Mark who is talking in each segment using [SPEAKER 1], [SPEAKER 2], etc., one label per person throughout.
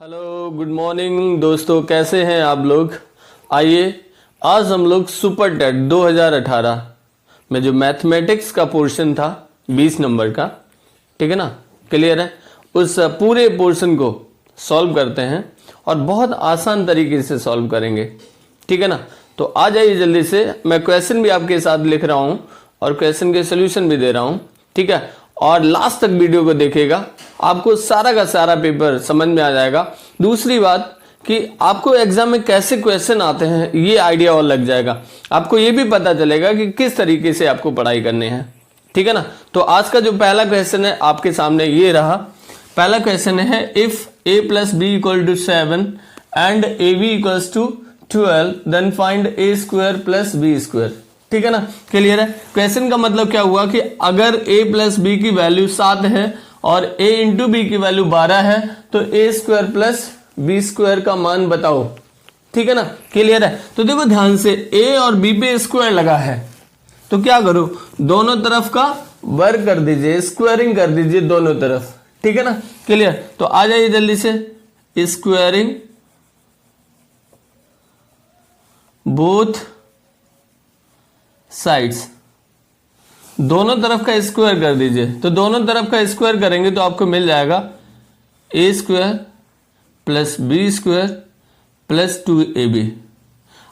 [SPEAKER 1] Hello good morning दोस्तों, कैसे हैं आप लोग। आइए आज हम लोग सुपर टेट 2018 में जो मैथमेटिक्स का पोर्शन था 20 नंबर का, ठीक है ना, क्लियर है, उस पूरे पोर्शन को सॉल्व करते हैं और बहुत आसान तरीके से सॉल्व करेंगे, ठीक है ना। तो आ जाइए जल्दी से, मैं क्वेश्चन भी आपके साथ लिख रहा हूँ और क्वेश्चन के सोल्यूशन भी दे रहा हूँ, ठीक है। और लास्ट तक वीडियो को देखिएगा, आपको सारा का सारा पेपर समझ में आ जाएगा। दूसरी बात कि आपको एग्जाम में कैसे क्वेश्चन आते हैं ये आइडिया और लग जाएगा, आपको ये भी पता चलेगा कि किस तरीके से आपको पढ़ाई करनी है, ठीक है ना। तो आज का जो पहला क्वेश्चन है आपके सामने ये रहा। पहला क्वेश्चन है if a plus B equal to 7 and A B equals to 12 then find a square plus B square, ठीक है ना, क्लियर है। क्वेश्चन का मतलब क्या हुआ कि अगर a प्लस बी की वैल्यू 7 है और a इंटू बी की वैल्यू 12 है तो a square plus B square का मान बताओ, ठीक है ना, क्लियर है। तो देखो ध्यान से, a और b पे स्क्वायर लगा है तो क्या करो, दोनों तरफ का वर्ग कर दीजिए, स्क्वायरिंग कर दीजिए दोनों तरफ, ठीक है ना, क्लियर। तो आ जाइए जल्दी से, स्क्वायरिंग बोथ साइड्स, दोनों तरफ का स्क्वायर कर दीजिए। तो दोनों तरफ का स्क्वायर करेंगे तो आपको मिल जाएगा a square plus B square plus 2ab।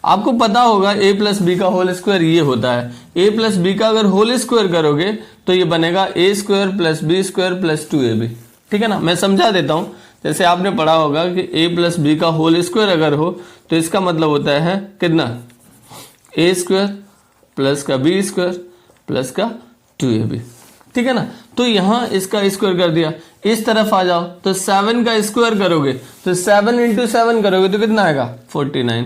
[SPEAKER 1] आपको पता होगा a प्लस बी का होल स्क्वायर ये होता है, a प्लस बी का अगर होल स्क्वायर करोगे तो ये बनेगा a square plus B square plus 2ab, ठीक है ना। मैं समझा देता हूं, जैसे आपने पढ़ा होगा कि a प्लस बी का होल स्क्वायर अगर हो तो इसका मतलब होता है कितना, a स्क्वायर प्लस का बी स्क्वायर प्लस का 2ab, ठीक है ना। तो यहां इसका स्क्वायर कर दिया, इस तरफ आ जाओ तो 7 का स्क्वायर करोगे तो 7 इंटू 7 करोगे तो कितना आएगा 49,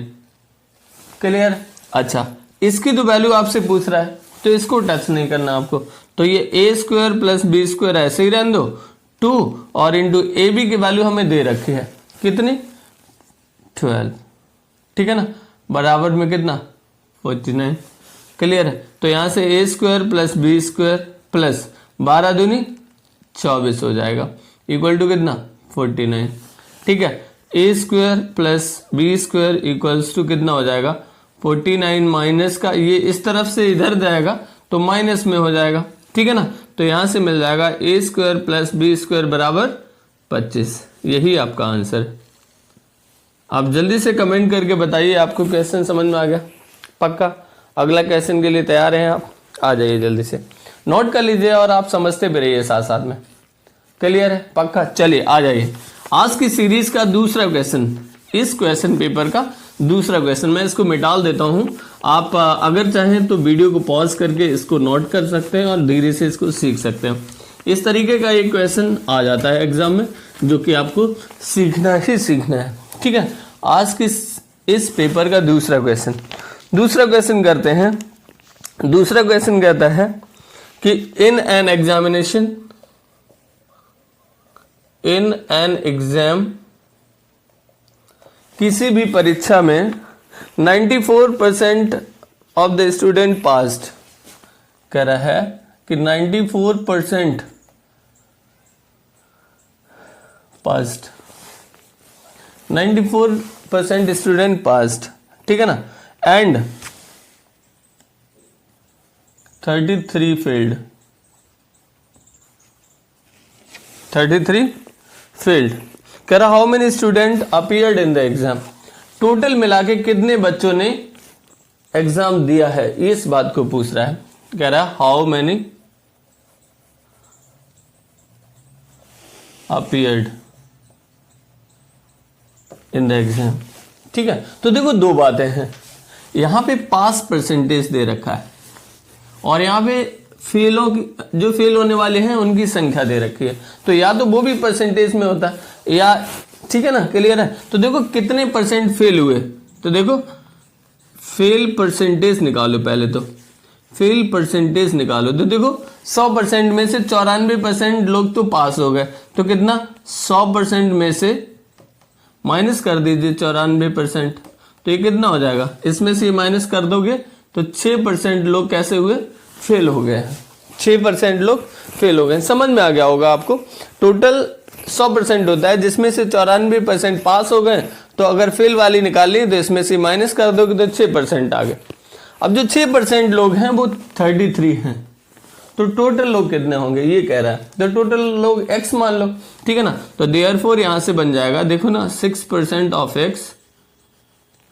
[SPEAKER 1] क्लियर। अच्छा, इसकी तो वैल्यू आपसे पूछ रहा है तो इसको टच नहीं करना आपको, तो ये a square plus B square ऐसे ही रहने दो 2 और इंटू ए बी की वैल्यू हमें दे रखी है कितनी 12, ठीक है ना, बराबर में कितना 49, क्लियर है। तो यहां से a square plus B square plus 12 दूनी 24 हो जाएगा इक्वल टू कितना 49, ठीक है। a square plus B square equals to कितना हो जाएगा 49 माइनस का, ये इस तरफ से इधर जाएगा तो माइनस में हो जाएगा, ठीक है ना। तो यहां से मिल जाएगा a square plus B square बराबर 25, यही आपका आंसर है। आप जल्दी से कमेंट करके बताइए आपको क्वेश्चन समझ में आ गया, पक्का। अगला क्वेश्चन के लिए तैयार हैं आप, आ जाइए जल्दी से, नोट कर लीजिए और आप समझते भी रहिए साथ साथ में, क्लियर है, पक्का। चलिए आ जाइए, आज की सीरीज का दूसरा क्वेश्चन, इस क्वेश्चन पेपर का दूसरा क्वेश्चन, मैं इसको मिटाल देता हूं। आप अगर चाहें तो वीडियो को पॉज करके इसको नोट कर सकते हैं और धीरे से इसको सीख सकते हैं। इस तरीके का एक क्वेश्चन आ जाता है एग्जाम में जो कि आपको सीखना ही सीखना है, ठीक है। आज की इस पेपर का दूसरा क्वेश्चन करते हैं। दूसरा क्वेश्चन कहता है कि इन एन एग्जाम किसी भी परीक्षा में 94% ऑफ द स्टूडेंट पास्ड, कह रहा है कि 94% पास्ड, 94% स्टूडेंट पास्ड, ठीक है ना, एंड 33 फेल्ड, 33 फेल्ड। कह रहा how many student appeared in the exam, total मिला के कितने बच्चों ने एग्जाम दिया है, इस बात को पूछ रहा है। कह रहा how many appeared in the exam, ठीक है। तो देखो दो बातें हैं, यहां पे पास परसेंटेज दे रखा है और यहां पे फेलों की, जो फेल होने वाले हैं उनकी संख्या दे रखी है, तो या तो वो भी परसेंटेज में होता है या, ठीक है ना, क्लियर है। तो देखो कितने परसेंट फेल हुए, तो देखो फेल परसेंटेज निकालो, पहले तो फेल परसेंटेज निकालो, तो देखो 100% में से 94% लोग तो पास हो गए, तो कितना 100% में से माइनस कर दीजिए 94%, तो ये कितना हो जाएगा, इसमें से माइनस कर दोगे तो 6% लोग कैसे हुए, फेल हो गए, 6% लोग फेल हो गए। समझ में आ गया होगा आपको। टोटल 100% होता है, जिसमें से 94% पास हो गए, तो अगर फेल वाली निकाली तो इसमें से माइनस कर दोगे तो 6% आ गए। अब जो 6% लोग हैं वो 33 हैं, तो टोटल लोग कितने होंगे ये कह रहा है, तो टोटल लोग x मान लो, ठीक है ना। तो देयरफॉर यहां से बन जाएगा, देखो ना 6% ऑफ x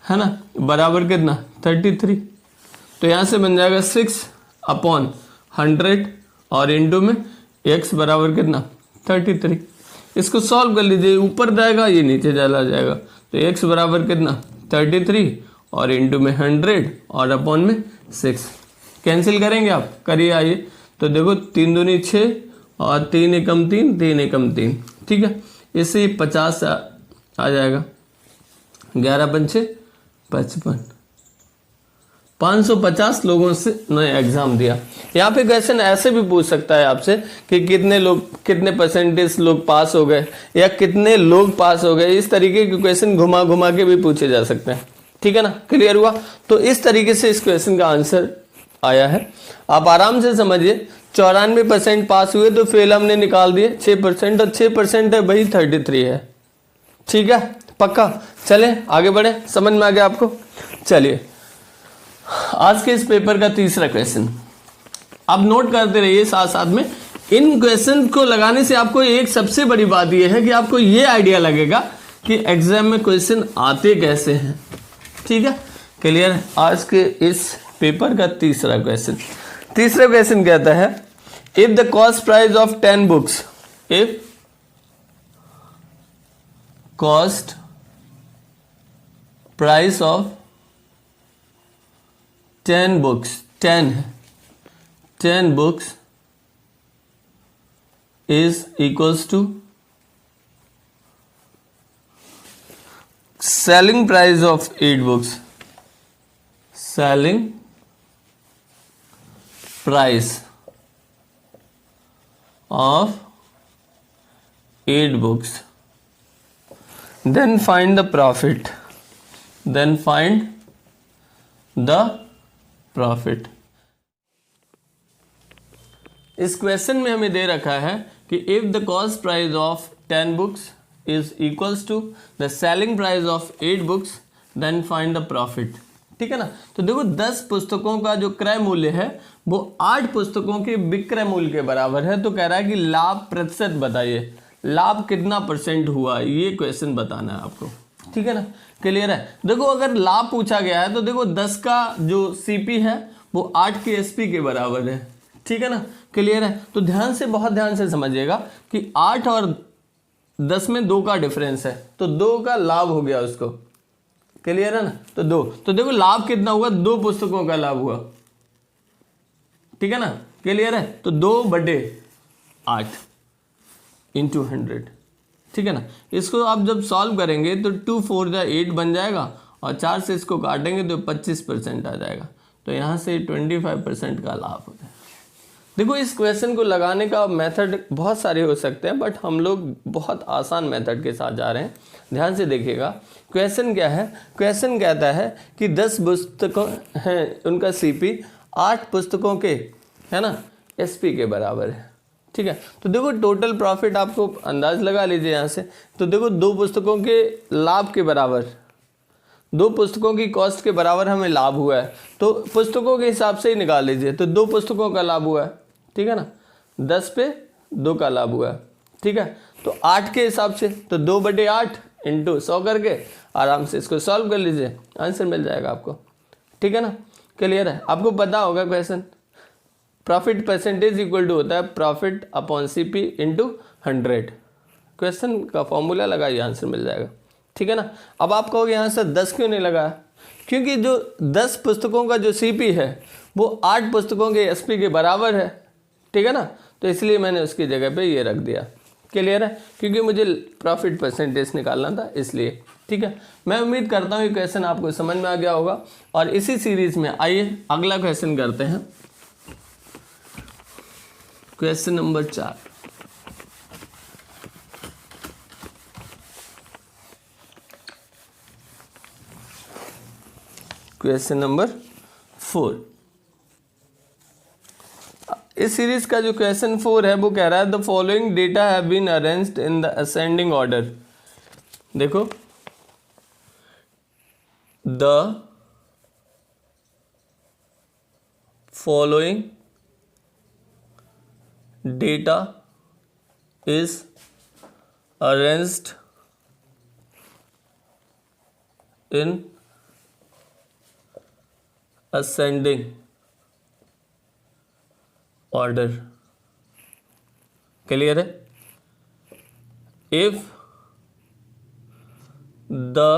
[SPEAKER 1] है ना बराबर कितना 33, तो यहां से बन जाएगा 6/100 और इंटू में x बराबर कितना 33। इसको सॉल्व कर लीजिए, ऊपर जाएगा ये नीचे चला जाएगा, तो x बराबर कितना 33 और इंटू में 100 और अपॉन में 6। कैंसिल करेंगे आप, करिए आइए, तो देखो 3 दूनी 6 और 3 एकम 3, 3 एकम 3, ठीक है। इससे ये 50 आ जाएगा, 11 पंचे 55। 550 लोगों से ने एग्जाम दिया। यहाँ पे क्वेश्चन ऐसे भी पूछ सकता है आपसे कि कितने परसेंटेज लोग पास हो गए या कितने लोग पास हो गए, इस तरीके के क्वेश्चन घुमा घुमा के भी पूछे जा सकते हैं, ठीक है ना। क्लियर हुआ? तो इस तरीके से इस क्वेश्चन का आंसर आया है, आप आराम से समझिए। 94% पास हुए तो फेल हमने निकाल दिए 6%, और 6% है भाई 33 है, ठीक है पक्का। चले आगे बढ़े, समझ में आ गया आपको। चलिए आज के इस पेपर का तीसरा क्वेश्चन, आप नोट करते रहिए साथ साथ में। इन क्वेश्चन को लगाने से आपको एक सबसे बड़ी बात यह है कि आपको ये आइडिया लगेगा कि एग्जाम में क्वेश्चन आते कैसे हैं, ठीक है क्लियर है। आज के इस पेपर का तीसरा क्वेश्चन कहता है, if the cost price of 10 books, if cost price of 10 books, 10 books is equals to selling price of 8 books, selling price of 8 books, then find the profit, इस क्वेश्चन में हमें दे रखा है कि if the cost price of 10 books is equals to the selling price of 8 books, then find the profit, ठीक है ना। तो देखो 10 पुस्तकों का जो क्रय मूल्य है वो 8 पुस्तकों के विक्रय मूल्य के बराबर है, तो कह रहा है कि लाभ प्रतिशत बताइए, लाभ कितना % हुआ, ये क्वेश्चन बताना है आपको, ठीक है ना क्लियर है। देखो अगर लाभ पूछा गया है तो देखो 10 का जो CP है वो 8 के SP के बराबर है, ठीक है ना क्लियर है। तो बहुत ध्यान से समझिएगा कि 8 और 10 में 2 का डिफरेंस है, तो 2 का लाभ हो गया उसको, क्लियर है ना। तो 2, तो देखो लाभ कितना हुआ, 2 पुस्तकों का लाभ हुआ, ठीक है ना क्लियर है। तो 2/8 इंटू 100, ठीक है ना। इसको आप जब सॉल्व करेंगे तो 2 4 जा 8 बन जाएगा और 4 से इसको काटेंगे तो 25% आ जाएगा, तो यहाँ से 25% का लाभ हो जाएगा। देखो इस क्वेश्चन को लगाने का मेथड बहुत सारे हो सकते हैं, बट हम लोग बहुत आसान मेथड के साथ जा रहे हैं। ध्यान से देखिएगा क्वेश्चन क्या है, क्वेश्चन कहता है कि 10 पुस्तकों हैं, उनका CP 8 पुस्तकों के है ना SP के बराबर है, ठीक है। तो देखो टोटल प्रॉफिट आपको अंदाज लगा लीजिए यहाँ से, तो देखो 2 पुस्तकों के लाभ के बराबर, 2 पुस्तकों की कॉस्ट के बराबर हमें लाभ हुआ है, तो पुस्तकों के हिसाब से ही निकाल लीजिए। तो 2 पुस्तकों का लाभ हुआ है, ठीक है ना, 10 पे 2 का लाभ हुआ है, ठीक है। तो 8 के हिसाब से तो 2/8 इंटू 100 करके आराम से इसको सॉल्व कर लीजिए, आंसर मिल जाएगा आपको, ठीक है ना क्लियर है। आपको पता होगा question profit percentage equal to होता है profit upon CP into 100, question का फॉर्मूला लगाइए आंसर मिल जाएगा, ठीक है ना। अब आप कहोगे यहाँ से 10 क्यों नहीं लगा, क्योंकि जो 10 पुस्तकों का जो CP है वो 8 पुस्तकों के SP के बराबर है, ठीक है ना, तो इसलिए मैंने उसकी जगह पे ये रख दिया, क्लियर है, क्योंकि मुझे प्रॉफिट परसेंटेज निकालना था इसलिए, ठीक है। मैं उम्मीद करता हूँ ये क्वेश्चन आपको समझ में आ गया होगा। और इसी सीरीज में आइए अगला क्वेश्चन करते हैं, क्वेश्चन नंबर 4। क्वेश्चन नंबर 4, इस सीरीज का जो क्वेश्चन 4 है वो कह रहा है the following data have been arranged in the ascending order. देखो the following data is arranged in ascending order। Clear है? if the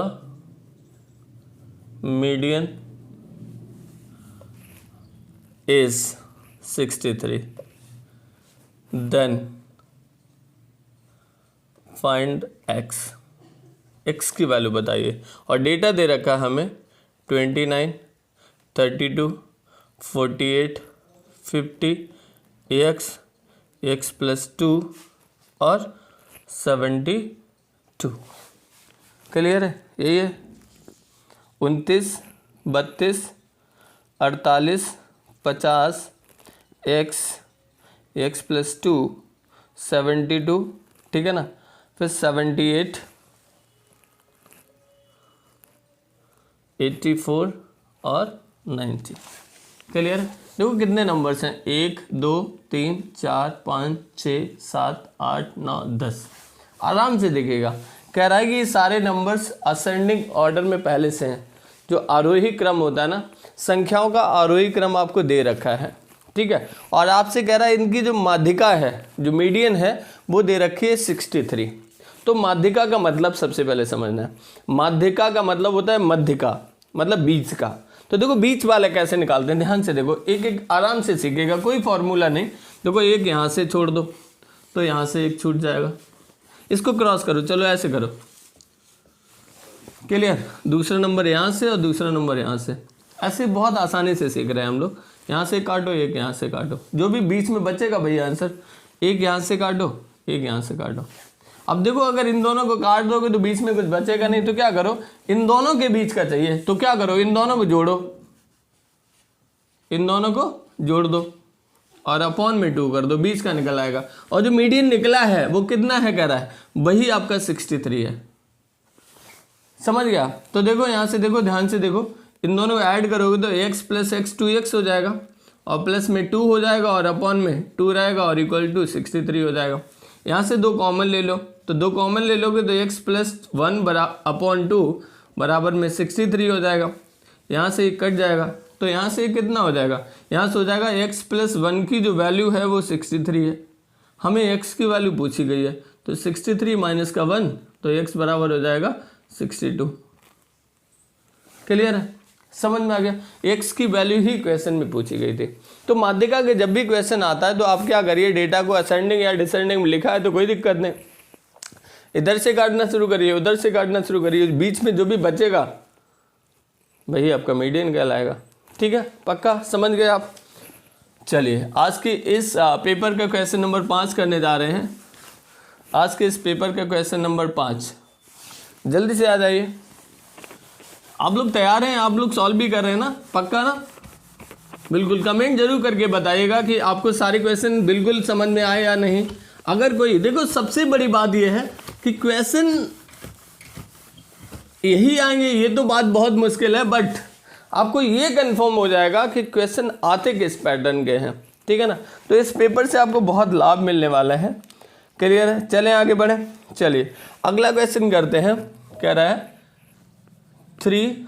[SPEAKER 1] median is 63 then find x। x की वैल्यू बताइए और डेटा दे रखा है हमें 29 32 48 50 x प्लस 2 और 72। Clear है? यही है 29 32 48 50 x प्लस 2 72, ठीक है ना, फिर 78 84 और 90। क्लियर? देखो कितने नंबर्स हैं, 1 2 3 4 5 6 7 8 9 10। आराम से देखिएगा, कह रहा है कि ये सारे नंबर्स असेंडिंग ऑर्डर में पहले से हैं। जो आरोही क्रम होता है ना, संख्याओं का आरोही क्रम आपको दे रखा है, ठीक है। और आपसे कह रहा है इनकी जो माध्यिका है, जो मीडियन है, वो दे रखी है 63। तो माध्यिका का मतलब सबसे पहले समझना है। माध्यिका का मतलब होता है मध्यिका, मतलब बीच का। तो देखो बीच वाले कैसे निकालते हैं, ध्यान से देखो, एक एक आराम से सीखेगा, कोई फॉर्मूला नहीं। देखो एक यहाँ से छोड़ दो तो यहाँ से एक छूट जाएगा, इसको क्रॉस करो, चलो ऐसे करो। क्लियर? दूसरा नंबर यहाँ से और दूसरा नंबर यहाँ से, ऐसे बहुत आसानी से सीख रहे हैं हम लोग। यहाँ से काटो, एक यहाँ से काटो, जो भी बीच में बचेगा भैया आंसर, एक यहाँ से काटो, एक यहाँ से काटो। अब देखो अगर इन दोनों को काट दोगे तो बीच में कुछ बचेगा नहीं, तो क्या करो, इन दोनों के बीच का चाहिए, तो क्या करो, इन दोनों को जोड़ो, इन दोनों को जोड़ दो और अपॉन में 2 कर दो, बीच का निकल आएगा। और जो मीडियन निकला है वो कितना है कह रहा है, वही आपका 63 है। समझ गया? तो देखो यहाँ से देखो, ध्यान से देखो, इन दोनों को ऐड करोगे तो x प्लस एक्स 2x हो जाएगा और प्लस में 2 हो जाएगा और अपॉन में 2 रहेगा और इक्वल टू 63 हो जाएगा। यहाँ से 2 कॉमन ले लो, तो 2 कॉमन ले लोगे तो x प्लस 1 अपॉन 2 बराबर में 63 हो जाएगा। यहाँ से कट जाएगा तो यहाँ से कितना हो जाएगा, यहाँ से हो जाएगा x प्लस 1 की जो वैल्यू है वो 63 है। हमें x की वैल्यू पूछी गई है, तो 63 माइनस का 1, तो x बराबर हो जाएगा 62। क्लियर है? समझ में आ गया? x की वैल्यू ही क्वेश्चन में पूछी गई थी। तो माध्यिका के जब भी क्वेश्चन आता है तो आप क्या करिए, डेटा को असेंडिंग या डिसेंडिंग में लिखा है तो कोई दिक्कत नहीं, इधर से काटना शुरू करिए, उधर से काटना शुरू करिए, बीच में जो भी बचेगा वही आपका मीडियन कहलाएगा। ठीक है, पक्का समझ गए आप? चलिए आज के इस पेपर का क्वेश्चन नंबर 5 करने जा रहे हैं। आज के इस पेपर का क्वेश्चन नंबर 5, जल्दी से आ जाइए। आप लोग तैयार हैं? आप लोग सॉल्व भी कर रहे हैं ना? पक्का ना? बिल्कुल कमेंट जरूर करके बताइएगा कि आपको सारे क्वेश्चन बिल्कुल समझ में आए या नहीं। अगर कोई, देखो सबसे बड़ी बात यह है कि क्वेश्चन यही आएंगे, ये तो बात बहुत मुश्किल है, बट आपको ये कंफर्म हो जाएगा कि क्वेश्चन आते किस पैटर्न के हैं। ठीक है ना? तो इस पेपर से आपको बहुत लाभ मिलने वाला है। क्लियर है? चलें आगे बढ़ें। चलिए अगला क्वेश्चन करते हैं। कह रहा है 3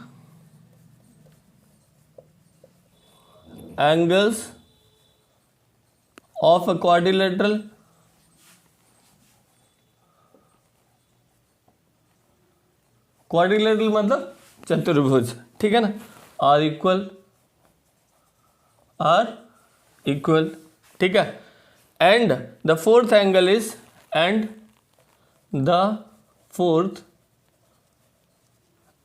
[SPEAKER 1] angles of a quadrilateral मतलब चतुर्भुज, ठीक है ना, आर इक्वल, ठीक है, and the fourth angle is, and the fourth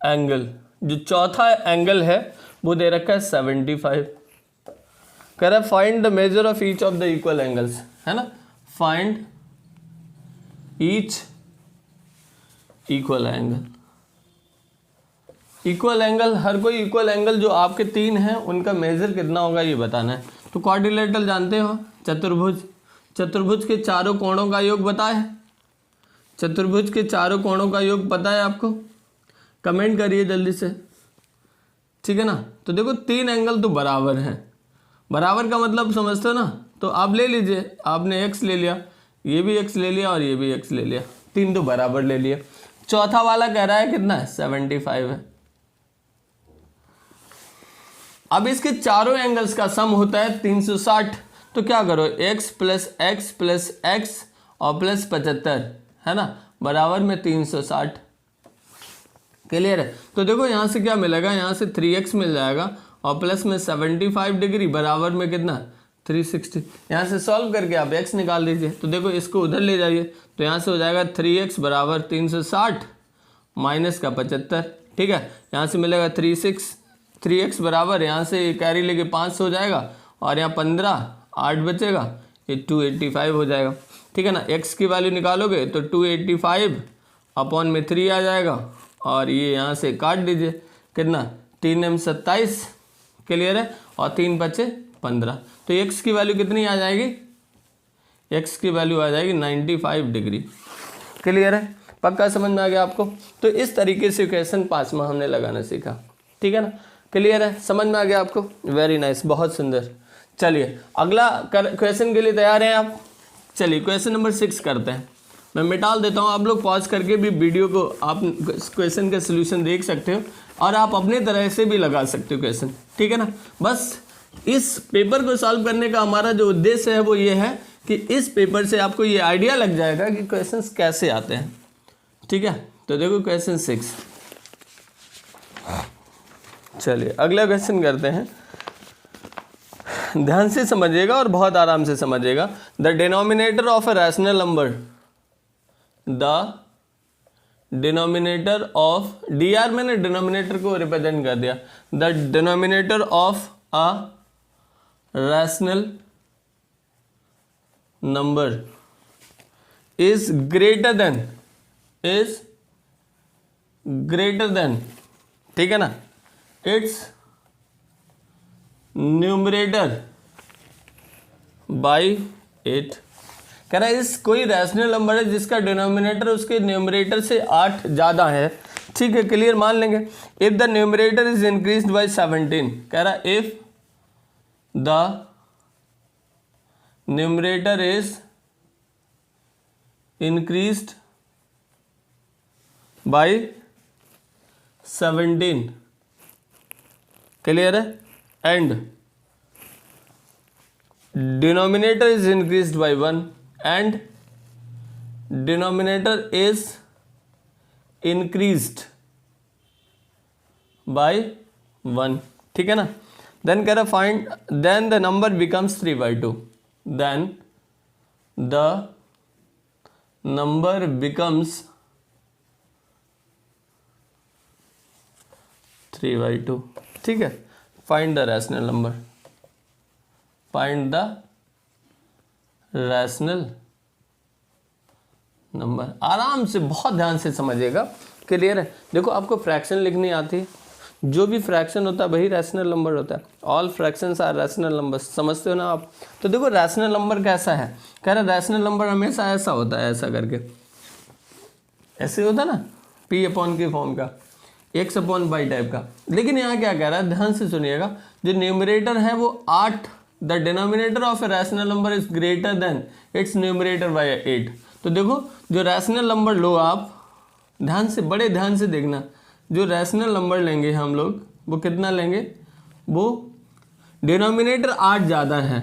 [SPEAKER 1] angle, जो चौथा एंगल है वो दे रखा है 75। कह रहा है find the measure of each of the equal angles, है ना, find each equal angle. Equal angle, हर कोई इक्वल एंगल जो आपके 3 हैं उनका मेजर कितना होगा ये बताना है। तो क्वाड्रिलेटरल जानते हो, चतुर्भुज, चतुर्भुज के चारों कोणों का योग पता है, चतुर्भुज के चारों कोणों का योग पता है आपको, कमेंट करिए जल्दी से, ठीक है ना। तो देखो 3 एंगल तो बराबर हैं, बराबर का मतलब समझते हो ना, तो आप ले लीजिए, आपने x ले लिया, ये भी x ले लिया और ये भी x ले लिया, 3 तो बराबर ले लिए। चौथा वाला कह रहा है कितना है, 75 है। अब इसके चारों एंगल्स का सम होता है 360, तो क्या करो, x plus x plus x और प्लस 75 है ना, बराबर में 360। क्लियर है। तो देखो यहाँ से क्या मिलेगा, यहाँ से 3x मिल जाएगा और प्लस में 75 डिग्री बराबर में कितना, 360। यहाँ से सॉल्व करके आप x निकाल दीजिए, तो देखो इसको उधर ले जाइए, तो यहाँ से हो जाएगा 3x बराबर 360 माइनस का 75, ठीक है। यहाँ से मिलेगा 3x बराबर, यहाँ से कैरी लेके 5 हो जाएगा और यहाँ 15, 8 बचेगा, ये 285 हो जाएगा, ठीक है ना। x की वैल्यू निकालोगे तो 285 अपॉन में 3 आ जाएगा और ये यहाँ से काट दीजिए, कितना, 3m 27, क्लियर है, और 3 बचे 15, तो x की वैल्यू कितनी आ जाएगी, x की वैल्यू आ जाएगी 95 डिग्री। क्लियर है, पक्का समझ में आ गया आपको। तो इस तरीके से क्वेश्चन 5 में हमने लगाना सीखा, ठीक है ना। क्लियर है, समझ में आ गया आपको, वेरी नाइस, बहुत सुंदर। चलिए अगला क्वेश्चन के लिए तैयार हैं आप। चलिए क्वेश्चन नंबर 6 करते हैं। मैं मिटाल देता हूँ, आप लोग पॉज करके भी वीडियो को आप क्वेश्चन का सलूशन देख सकते हो और आप अपने तरह से भी लगा सकते हो क्वेश्चन, ठीक है ना। बस इस पेपर को सॉल्व करने का हमारा जो उद्देश्य है वो ये है कि इस पेपर से आपको ये आइडिया लग जाएगा कि क्वेश्चंस कैसे आते हैं, ठीक है। तो देखो क्वेश्चन 6, चलिए अगला क्वेश्चन करते हैं। ध्यान से समझिएगा और बहुत आराम से समझिएगा। The denominator of a rational number, the denominator of, dr मैंने डिनोमिनेटर को रिप्रेजेंट कर दिया, the denominator of a rational number is greater than, ठीक है ना, इट्स न्यूमरेटर बाई 8। कह रहा है इस कोई रैशनल नंबर है जिसका डिनोमिनेटर उसके न्यूमरेटर से 8 ज़्यादा है, ठीक है, क्लियर, मान लेंगे। If the numerator is increased by 17, कह रहा है if the numerator is increased by 17, clear है, and denominator is increased by 1 and denominator is increased by 1, ठीक है ना। देन कह रहा find, then the number becomes 3/2, then the number becomes 3/2, ठीक है। Find the rational number, find the rational number. आराम से बहुत ध्यान से समझिएगा, क्लियर है। देखो आपको फ्रैक्शन लिखनी आती है, जो भी फ्रैक्शन होता है वही रैशनल नंबर होता है, all fractions are rational number, समझते हो ना आप। तो देखो रैशनल नंबर कैसा है, कह रहा रैशनल नंबर हमेशा ऐसा होता है, ऐसा करके ऐसे होता है ना, p/q के फॉर्म का, x/y टाइप का। लेकिन यहाँ क्या कह रहा है, ध्यान से सुनिएगा, जो न्यूमरेटर है वो 8, the denominator of a rational number is greater than it's numerator bye 8। तो देखो जो रैशनल नंबर लो आप, ध्यान से, बड़े ध्यान से देखना, जो रैशनल नंबर लेंगे हम लोग वो कितना लेंगे, वो डिनोमिनेटर 8 ज़्यादा है।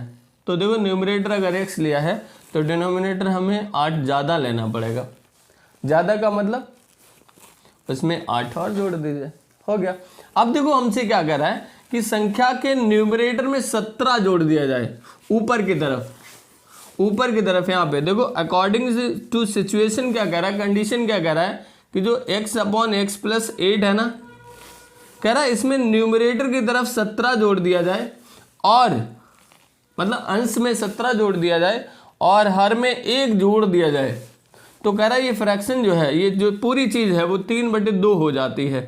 [SPEAKER 1] तो देखो न्यूमरेटर अगर x लिया है तो डिनोमिनेटर हमें 8 ज़्यादा लेना पड़ेगा। ज़्यादा का मतलब उसमें 8 और जोड़ दीजिए, हो गया। अब देखो हमसे क्या कर रहा है कि संख्या के न्यूमरेटर में 17 जोड़ दिया जाए ऊपर की तरफ, ऊपर की तरफ। यहाँ पे देखो अकॉर्डिंग टू सिचुएशन क्या कह रहा है, कंडीशन क्या कह रहा है कि जो x/x + 8 है ना, कह रहा है इसमें न्यूमरेटर की तरफ 17 जोड़ दिया जाए, और मतलब अंश में 17 जोड़ दिया जाए और हर में 1 जोड़ दिया जाए। तो कह रहा है ये फ्रैक्शन जो है, ये जो पूरी चीज़ है वो 3/2 हो जाती है।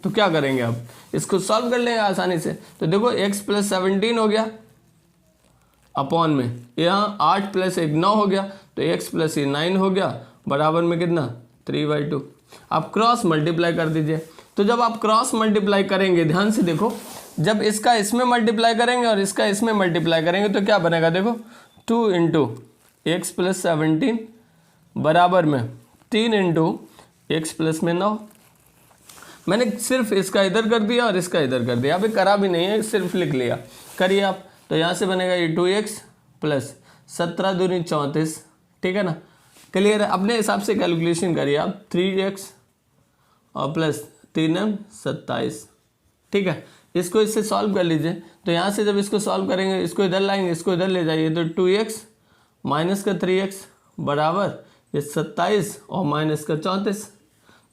[SPEAKER 1] तो क्या करेंगे अब, इसको सॉल्व कर लेंगे आसानी से। तो देखो x प्लस 17 हो गया अपॉन में यहाँ 8 प्लस 1 9 हो गया, तो x प्लस 9 हो गया बराबर में कितना 3/2। आप क्रॉस मल्टीप्लाई कर दीजिए। तो जब आप क्रॉस मल्टीप्लाई करेंगे, ध्यान से देखो, जब इसका इसमें मल्टीप्लाई करेंगे और इसका इसमें मल्टीप्लाई करेंगे तो क्या बनेगा, देखो 2 इंटू एक्स प्लस 17 बराबर में 3 इंटू एक्स प्लस में 9। मैंने सिर्फ इसका इधर कर दिया और इसका इधर कर दिया, अभी करा भी नहीं है, सिर्फ लिख लिया। करिए आप, तो यहाँ से बनेगा ये 2x प्लस 17 दूनी 34, ठीक है ना, क्लियर है। अपने हिसाब से कैलकुलेशन करिए आप, 3x और प्लस 3m 27, ठीक है। इसको इससे सॉल्व कर लीजिए। तो यहाँ से जब इसको सॉल्व करेंगे, इसको इधर लाएंगे, इसको इधर ले जाइए, तो 2x माइनस का 3x बराबर ये 27 और माइनस का 34।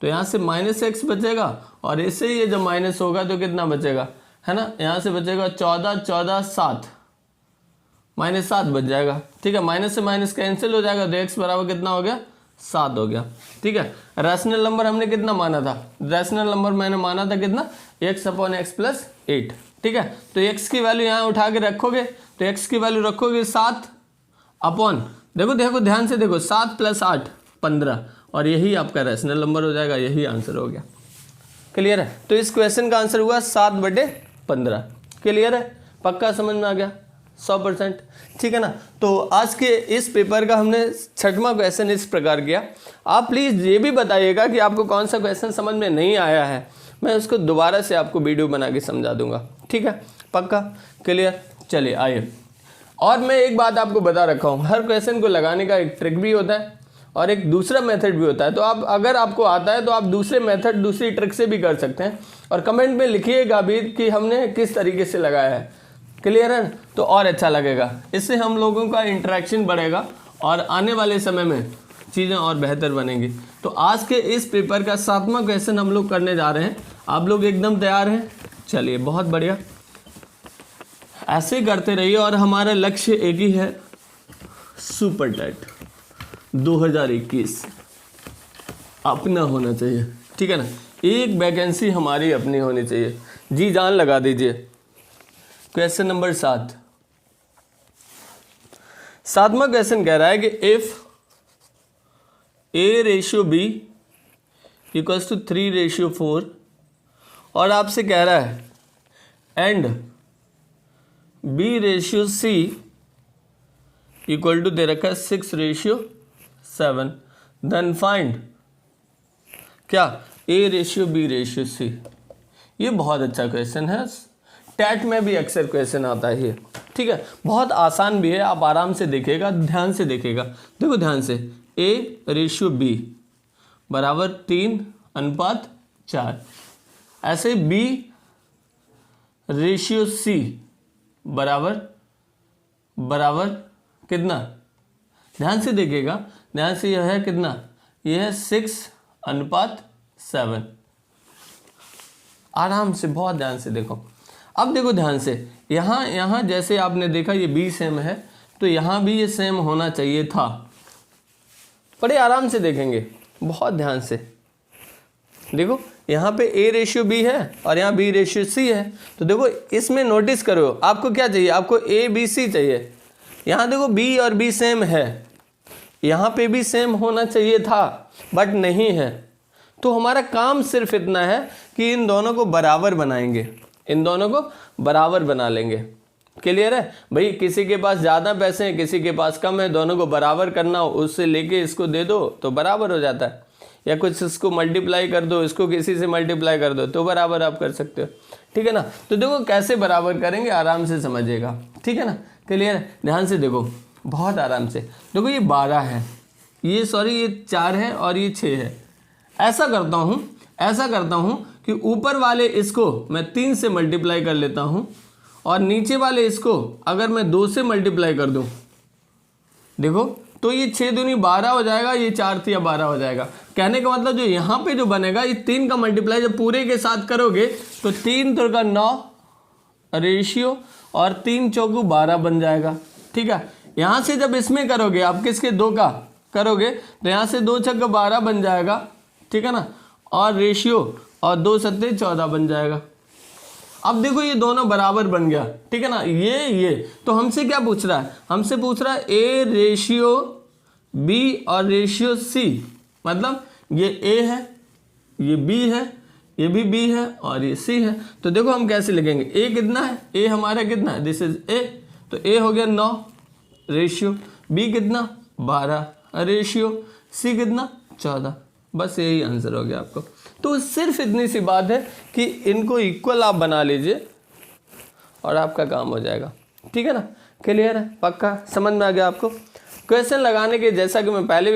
[SPEAKER 1] तो यहाँ से माइनस एक्स बचेगा और इससे ये जब माइनस होगा तो कितना बचेगा, है ना, यहाँ से बचेगा 14 14 7 माइनस 7 बच जाएगा, ठीक है। माइनस से माइनस कैंसिल हो जाएगा, तो x बराबर कितना हो गया 7 हो गया, ठीक है। रैशनल नंबर हमने कितना माना था, रैशनल नंबर मैंने माना था कितना, x अपॉन एक्स प्लस 8, ठीक है। तो x की वैल्यू यहाँ उठा के रखोगे, तो x की वैल्यू रखोगे 7 अपॉन, देखो देखो ध्यान से देखो, 7 प्लस 8 15, और यही आपका रैशनल नंबर हो जाएगा, यही आंसर हो गया। क्लियर है। तो इस क्वेश्चन का आंसर हुआ 7/15। क्लियर है, पक्का समझ में आ गया 100%, ठीक है ना। तो आज के इस पेपर का हमने 6वां क्वेश्चन इस प्रकार किया। आप प्लीज़ ये भी बताइएगा कि आपको कौन सा क्वेश्चन समझ में नहीं आया है, मैं उसको दोबारा से आपको वीडियो बना के समझा दूंगा, ठीक है, पक्का। क्लियर, चलिए आइए। और मैं एक बात आपको बता रखा हूँ, हर क्वेश्चन को लगाने का एक ट्रिक भी होता है और एक दूसरा मेथड भी होता है। तो आप, अगर आपको आता है तो आप दूसरे मेथड, दूसरी ट्रिक से भी कर सकते हैं, और कमेंट में लिखिएगा भी कि हमने किस तरीके से लगाया है। क्लियर है, तो और अच्छा लगेगा, इससे हम लोगों का इंटरेक्शन बढ़ेगा और आने वाले समय में चीज़ें और बेहतर बनेंगी। तो आज के इस पेपर का 7वां क्वेश्चन हम लोग करने जा रहे हैं। आप लोग एकदम तैयार हैं? चलिए, बहुत बढ़िया, ऐसे करते रहिए। और हमारा लक्ष्य एक ही है, सुपर टेट 2021 अपना होना चाहिए, ठीक है ना। एक वैकेंसी हमारी अपनी होनी चाहिए, जी जान लगा दीजिए। क्वेश्चन नंबर 7वां क्वेश्चन कह रहा है कि इफ A/B इक्वल्स टू 3/4, और आपसे कह रहा है एंड B/C इक्वल टू दे रखा है 6/7, देन फाइंड क्या A/B/C। ये बहुत अच्छा क्वेश्चन है, टैट में भी अक्सर क्वेश्चन आता है ये, ठीक है। बहुत आसान भी है, आप आराम से देखिएगा, ध्यान से देखिएगा। देखो ध्यान से, A/B बराबर 3:4, ऐसे B/C बराबर कितना, ध्यान से देखिएगा, ध्यान से, यह है कितना, यह है 6:7। आराम से, बहुत ध्यान से देखो। अब देखो ध्यान से, यहाँ जैसे आपने देखा ये B सेम है, तो यहाँ भी ये सेम होना चाहिए था। बड़े आराम से देखेंगे, बहुत ध्यान से देखो, यहाँ पे A/B है और यहाँ B/C है। तो देखो इसमें नोटिस करो, आपको क्या चाहिए, आपको ABC चाहिए। यहाँ देखो B और B सेम है, यहाँ पे भी सेम होना चाहिए था, बट नहीं है। तो हमारा काम सिर्फ इतना है कि इन दोनों को बराबर बनाएंगे, इन दोनों को बराबर बना लेंगे। क्लियर है भाई, किसी के पास ज़्यादा पैसे हैं, किसी के पास कम है, दोनों को बराबर करना हो, उससे लेके इसको दे दो तो बराबर हो जाता है, या कुछ इसको मल्टीप्लाई कर दो, इसको किसी से मल्टीप्लाई कर दो तो बराबर आप कर सकते हो, ठीक है ना। तो देखो कैसे बराबर करेंगे, आराम से समझिएगा, ठीक है ना। क्लियर है, ध्यान से देखो, बहुत आराम से देखो। ये 12 है, ये 4 है और ये 6 है। ऐसा करता हूँ कि ऊपर वाले इसको मैं 3 से मल्टीप्लाई कर लेता हूँ, और नीचे वाले इसको अगर मैं 2 से मल्टीप्लाई कर दूँ, देखो तो ये 6 दूनी 12 हो जाएगा, ये 4 3 12 हो जाएगा। कहने का मतलब जो यहाँ पे जो बनेगा, ये 3 का मल्टीप्लाई जब पूरे के साथ करोगे तो 3 3 9 रेशियो और 3 4 12 बन जाएगा, ठीक है। यहाँ से जब इसमें करोगे, आप किसके 2 का करोगे, तो यहाँ से 2 6 12 बन जाएगा, ठीक है ना, और रेशियो और 2 सत्ते 14 बन जाएगा। अब देखो ये दोनों बराबर बन गया, ठीक है ना, ये तो हमसे क्या पूछ रहा है, हमसे पूछ रहा है ए रेशियो बी और रेशियो सी, मतलब ये ए है, ये बी है, ये भी बी है और ये सी है। तो देखो हम कैसे लिखेंगे, ए कितना है, ए हमारा कितना है, दिस इज ए, तो ए हो गया 9 रेशियो, बी कितना 12 रेशियो, सी कितना 14, बस यही आंसर हो गया आपको। तो सिर्फ इतनी सी बात है कि इनको इक्वल आप बना लीजिए और आपका काम हो जाएगा, ठीक है ना, क्लियर है, पक्का समझ में आ गया आपको। क्वेश्चन लगाने के, जैसा कि मैं पहले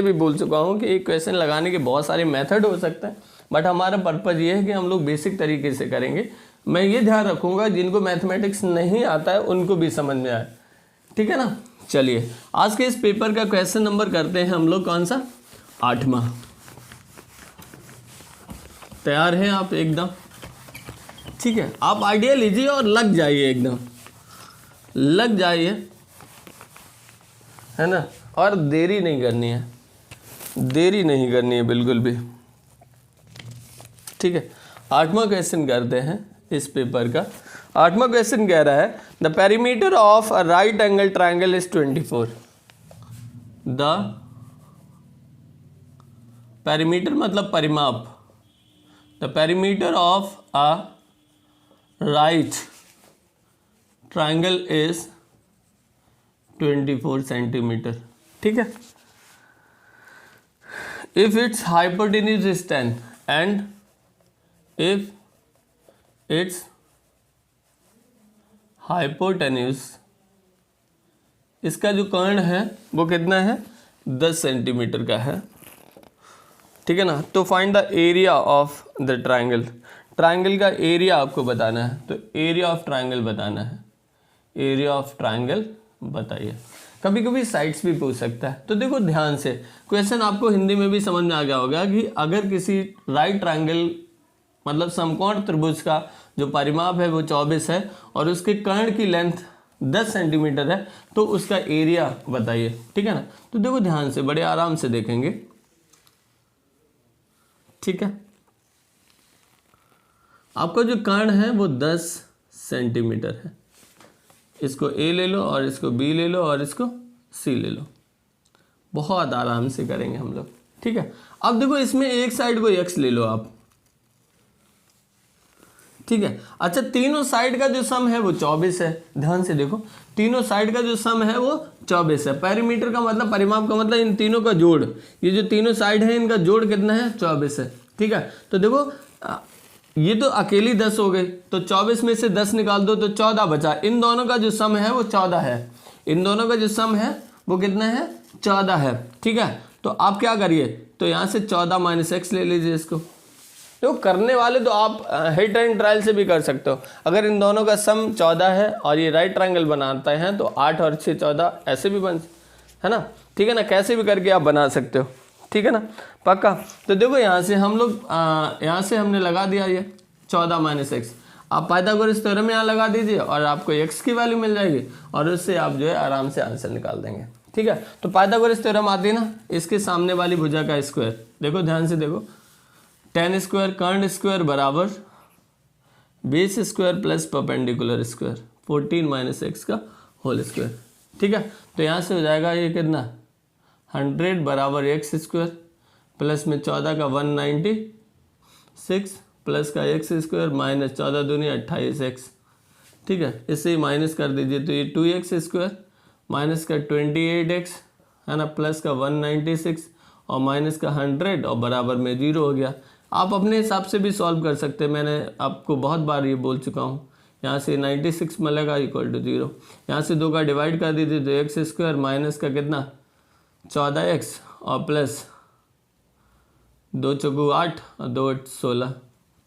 [SPEAKER 1] भी बोल चुका हूँ कि क्वेश्चन लगाने के बहुत सारे मेथड हो सकते हैं, बट हमारा पर्पज़ ये है कि हम लोग बेसिक तरीके से करेंगे। मैं ये ध्यान रखूँगा जिनको मैथमेटिक्स नहीं आता है उनको भी समझ में आए, ठीक है ना। चलिए आज के इस पेपर का क्वेश्चन नंबर करते हैं हम लोग कौन सा, 8वां। तैयार हैं आप एकदम, ठीक है, आप आइडिया लीजिए और लग जाइए, एकदम लग जाइए, है ना, और देरी नहीं करनी है, देरी नहीं करनी है बिल्कुल भी, ठीक है। 8वां क्वेश्चन करते हैं इस पेपर का। 8वां क्वेश्चन कह रहा है the perimeter of a right angle triangle is 24। The perimeter मतलब परिमाप, the perimeter of a right triangle is 24 centimetre, ठीक है। If it's hypotenuse is 10 and if it's hypotenuse, इसका जो कर्ण है वो कितना है 10 सेंटीमीटर का है, ठीक है ना। तो find the area of the triangle, triangle का एरिया आपको बताना है, तो एरिया ऑफ ट्राइंगल बताना है, एरिया ऑफ ट्राइंगल बताइए। कभी कभी साइड्स भी पूछ सकता है, तो देखो ध्यान से क्वेश्चन आपको हिंदी में भी समझ में आ गया होगा कि अगर किसी राइट ट्राइंगल मतलब समकोण त्रिभुज का जो परिमाप है वो 24 है और उसके कर्ण की लेंथ 10 सेंटीमीटर है, तो उसका एरिया बताइए, ठीक है ना। तो देखो ध्यान से, बड़े आराम से देखेंगे, ठीक है। आपका जो कर्ण है वो 10 सेंटीमीटर है, इसको ए ले लो और इसको बी ले लो और इसको सी ले लो, बहुत आराम से करेंगे हम लोग, ठीक है। अब देखो इसमें एक साइड को x ले लो आप, ठीक है। अच्छा, तीनों साइड का जो सम है वो 24 है, ध्यान से देखो, तीनों साइड का जो सम है वो 24 है। पेरीमीटर का मतलब, परिमाप का मतलब इन तीनों का जोड़, ये जो तीनों साइड है इनका जोड़ कितना है 24 है, ठीक है। तो देखो ये तो अकेली 10 हो गई, तो 24 में से 10 निकाल दो तो 14 बचा, इन दोनों का जो सम है वो 14 है, इन दोनों का जो सम है वो कितना है 14 है, ठीक है। तो आप क्या करिए, तो यहाँ से 14 माइनस x ले लीजिए इसको। तो करने वाले तो आप हिट एंड ट्रायल से भी कर सकते हो, अगर इन दोनों का सम 14 है और ये राइट ट्रायंगल बनाते हैं तो 8 और 6 14 ऐसे भी बन, है ना, ठीक है ना, कैसे भी करके आप बना सकते हो, ठीक है ना, पक्का। तो देखो यहाँ से हम लोग यहाँ से हमने लगा दिया ये 14 माइनस एक्स, आप पाइथागोरस थ्योरम यहाँ लगा दीजिए और आपको x की वैल्यू मिल जाएगी और उससे आप जो है आराम से आंसर निकाल देंगे, ठीक है। तो पाइथागोरस थ्योरम आती है ना, इसके सामने वाली भुजा का स्क्वायर, देखो ध्यान से देखो, tan स्क्वायर कर्ण स्क्वायर बराबर base square plus perpendicular square 14 minus x का होल स्क्वायर, ठीक है। तो यहाँ से हो जाएगा ये कितना 100 बराबर एक्स स्क्वायर प्लस में 14 का 196 प्लस का एक्स स्क्वायर माइनस 14 दूनी 28 एक्स, ठीक है। इससे ही माइनस कर दीजिए तो ये 2x स्क्वायर माइनस का 28x है ना, प्लस का 196 और माइनस का 100 और बराबर में 0 हो गया। आप अपने हिसाब से भी सॉल्व कर सकते हैं, मैंने आपको बहुत बार ये बोल चुका हूँ। यहाँ से 96 मिलेगा इक्वल टू 0, यहाँ से 2 का डिवाइड कर दीजिए तो एक्स स्क्वायर माइनस का कितना 14x और प्लस 2 चौगु 8 और 2 8 16,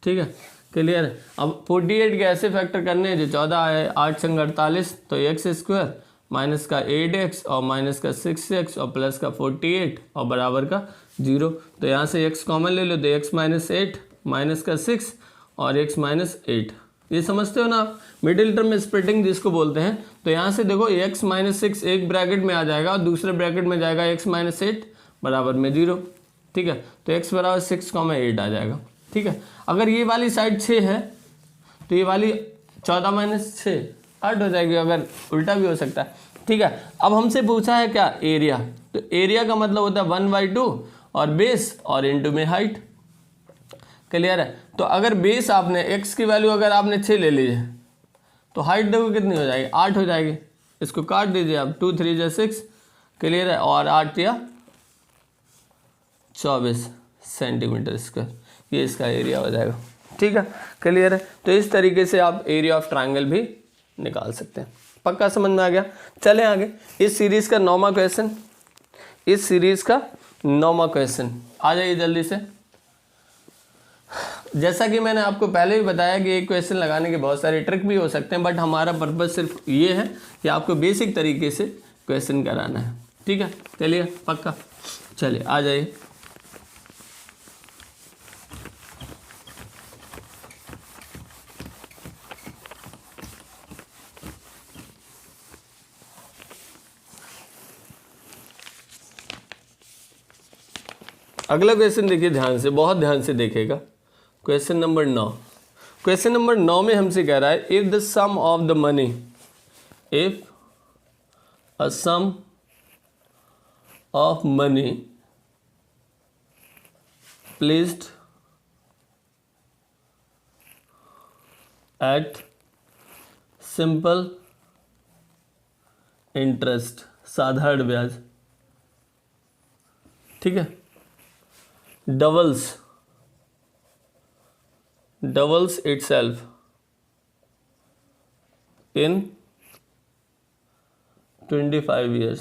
[SPEAKER 1] ठीक है, क्लियर है। अब 48 के ऐसे फैक्टर करने हैं जो 14 है, 8 संग 48 तो एक्स स्क्वायर माइनस का 8x और माइनस का 6x और प्लस का 48 और बराबर का 0। तो यहाँ से x कॉमन ले लो तो x माइनस 8 माइनस का 6 और x माइनस 8, ये समझते हो ना आप, मिडिल टर्म स्प्लिटिंग जिसको बोलते हैं। तो यहाँ से देखो x माइनस 6 एक ब्रैकेट में आ जाएगा और दूसरे ब्रैकेट में जाएगा x माइनस 8 बराबर में 0, ठीक है। तो x बराबर 6, 8 आ जाएगा, ठीक है। अगर ये वाली साइड 6 है तो ये वाली 14 - 6 8 हो जाएगी, अगर उल्टा भी हो सकता है, ठीक है। अब हमसे पूछा है क्या, एरिया, तो एरिया का मतलब होता है 1/2 और बेस और इनटू में हाइट, क्लियर है। तो अगर बेस आपने x की वैल्यू अगर आपने 6 ले लीजिए तो हाइट देखो कितनी हो जाएगी, 8 हो जाएगी। इसको काट दीजिए आप, 2 3 जा 6, क्लियर है, और 8 या 24 सेंटीमीटर स्क्वायर, ये इसका एरिया हो जाएगा, ठीक है, क्लियर है। तो इस तरीके से आप एरिया ऑफ ट्रायंगल भी निकाल सकते हैं। पक्का समझ में आ गया। चलें आगे, इस सीरीज का 9वां क्वेश्चन, इस सीरीज का 9वां क्वेश्चन, आ जाइए जल्दी से। जैसा कि मैंने आपको पहले भी बताया कि एक क्वेश्चन लगाने के बहुत सारे ट्रिक भी हो सकते हैं, बट हमारा पर्पज सिर्फ ये है कि आपको बेसिक तरीके से क्वेश्चन कराना है, ठीक है। चलिए पक्का, चलिए आ जाइए। अगला क्वेश्चन देखिए ध्यान से, बहुत ध्यान से देखिएगा। क्वेश्चन नंबर 9, क्वेश्चन नंबर 9 में हमसे कह रहा है if the sum of the money, if a sum of money placed at simple interest, साधारण ब्याज, ठीक है, doubles itself in 25 years,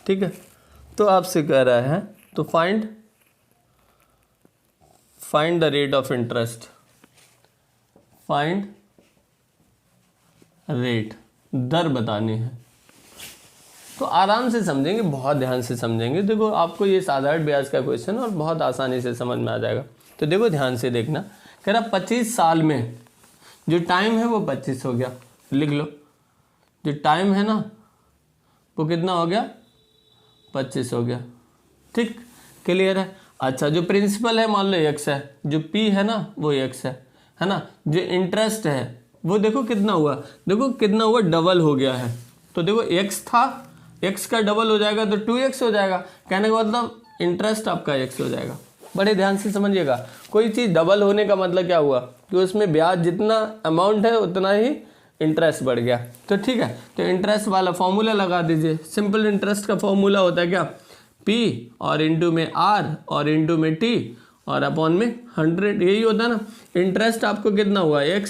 [SPEAKER 1] ठीक है। तो आपसे कह रहा है तो find the rate of interest, find rate, दर बतानी है। तो आराम से समझेंगे, बहुत ध्यान से समझेंगे। देखो आपको ये साधारण ब्याज का क्वेश्चन और बहुत आसानी से समझ में आ जाएगा। तो देखो ध्यान से देखना, कह रहा 25 साल में जो टाइम है वो 25 हो गया, लिख लो, जो टाइम है ना वो कितना हो गया, 25 हो गया, ठीक, क्लियर है। अच्छा, जो प्रिंसिपल है मान लो x है, जो p है ना वो x है ना, जो इंटरेस्ट है वो देखो कितना हुआ, देखो कितना हुआ, डबल हो गया है। तो देखो x था, x का डबल हो जाएगा तो 2x हो जाएगा, कहने का मतलब इंटरेस्ट आपका x हो जाएगा। बड़े ध्यान से समझिएगा, कोई चीज़ डबल होने का मतलब क्या हुआ कि उसमें ब्याज जितना अमाउंट है उतना ही इंटरेस्ट बढ़ गया। तो ठीक है, तो इंटरेस्ट वाला फॉर्मूला लगा दीजिए। सिंपल इंटरेस्ट का फॉर्मूला होता है क्या, p और इंटू में r और इंटू में t और अपॉन में 100, यही होता है ना। इंटरेस्ट आपको कितना हुआ x,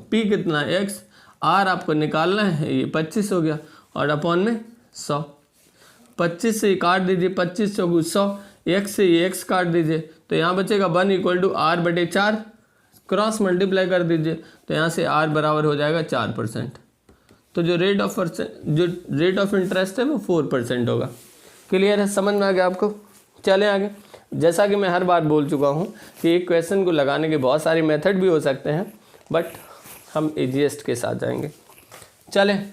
[SPEAKER 1] p कितना x, r आपको निकालना है, ये 25 हो गया और अपॉन में 100, 25 से काट दीजिए, 25 से 100, x से ये x काट दीजिए, तो यहाँ बचेगा 1 = r/4, क्रॉस मल्टीप्लाई कर दीजिए, तो यहाँ से r बराबर हो जाएगा 4%। तो जो रेट ऑफ इंटरेस्ट है वो 4% होगा। क्लियर है, समझ में आ गया आपको। चलें आगे। जैसा कि मैं हर बार बोल चुका हूँ कि एक क्वेश्चन को लगाने के बहुत सारे मेथड भी हो सकते हैं, बट हम ईजीएस्ट के साथ जाएंगे। चलें,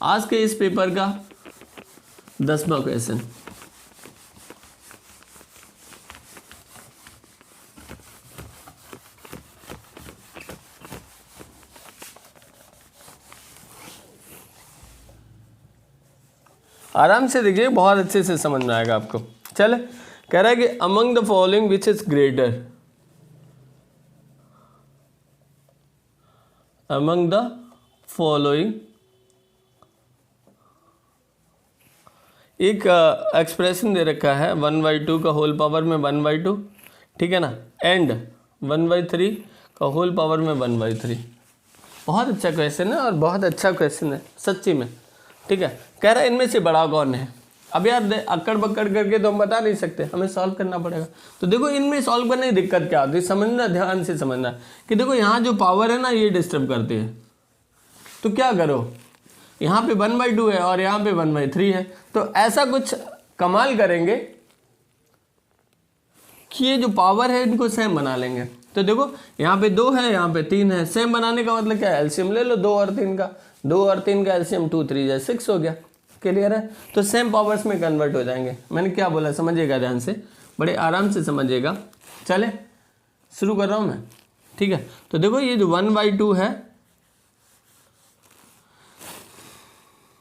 [SPEAKER 1] आज के इस पेपर का 10वां क्वेश्चन। आराम से देखिए, बहुत अच्छे से समझ में आएगा आपको। चले, कह रहा है कि among the following which is greater, among the following, एक एक्सप्रेशन दे रखा है 1/2 का होल पावर में 1/2, ठीक है ना, एंड 1/3 का होल पावर में 1/3। बहुत अच्छा क्वेश्चन है और बहुत अच्छा क्वेश्चन है सच्ची में, ठीक है। कह रहा है इनमें से बड़ा कौन है। अब यार अक्कड़ बक्कड़ करके तो हम बता नहीं सकते, हमें सॉल्व करना पड़ेगा। तो देखो इनमें सॉल्व करने की दिक्कत क्या होती है, समझना, ध्यान से समझना कि देखो यहाँ जो पावर है ना ये डिस्टर्ब करती है। तो क्या करो, यहाँ पे 1/2 है और यहाँ पे 1/3 है, तो ऐसा कुछ कमाल करेंगे कि ये जो पावर है इनको सेम बना लेंगे। तो देखो यहाँ पे 2 है, यहाँ पे 3 है, सेम बनाने का मतलब क्या है, एलसीएम ले लो 2 और 3 का, 2 और 3 का एलसीएम 2 3 जा 6 हो गया। क्लियर है, तो सेम पावर्स में कन्वर्ट हो जाएंगे। मैंने क्या बोला समझिएगा ध्यान से, बड़े आराम से समझिएगा। चले शुरू कर रहा हूँ मैं, ठीक है। तो देखो ये जो 1/2 है,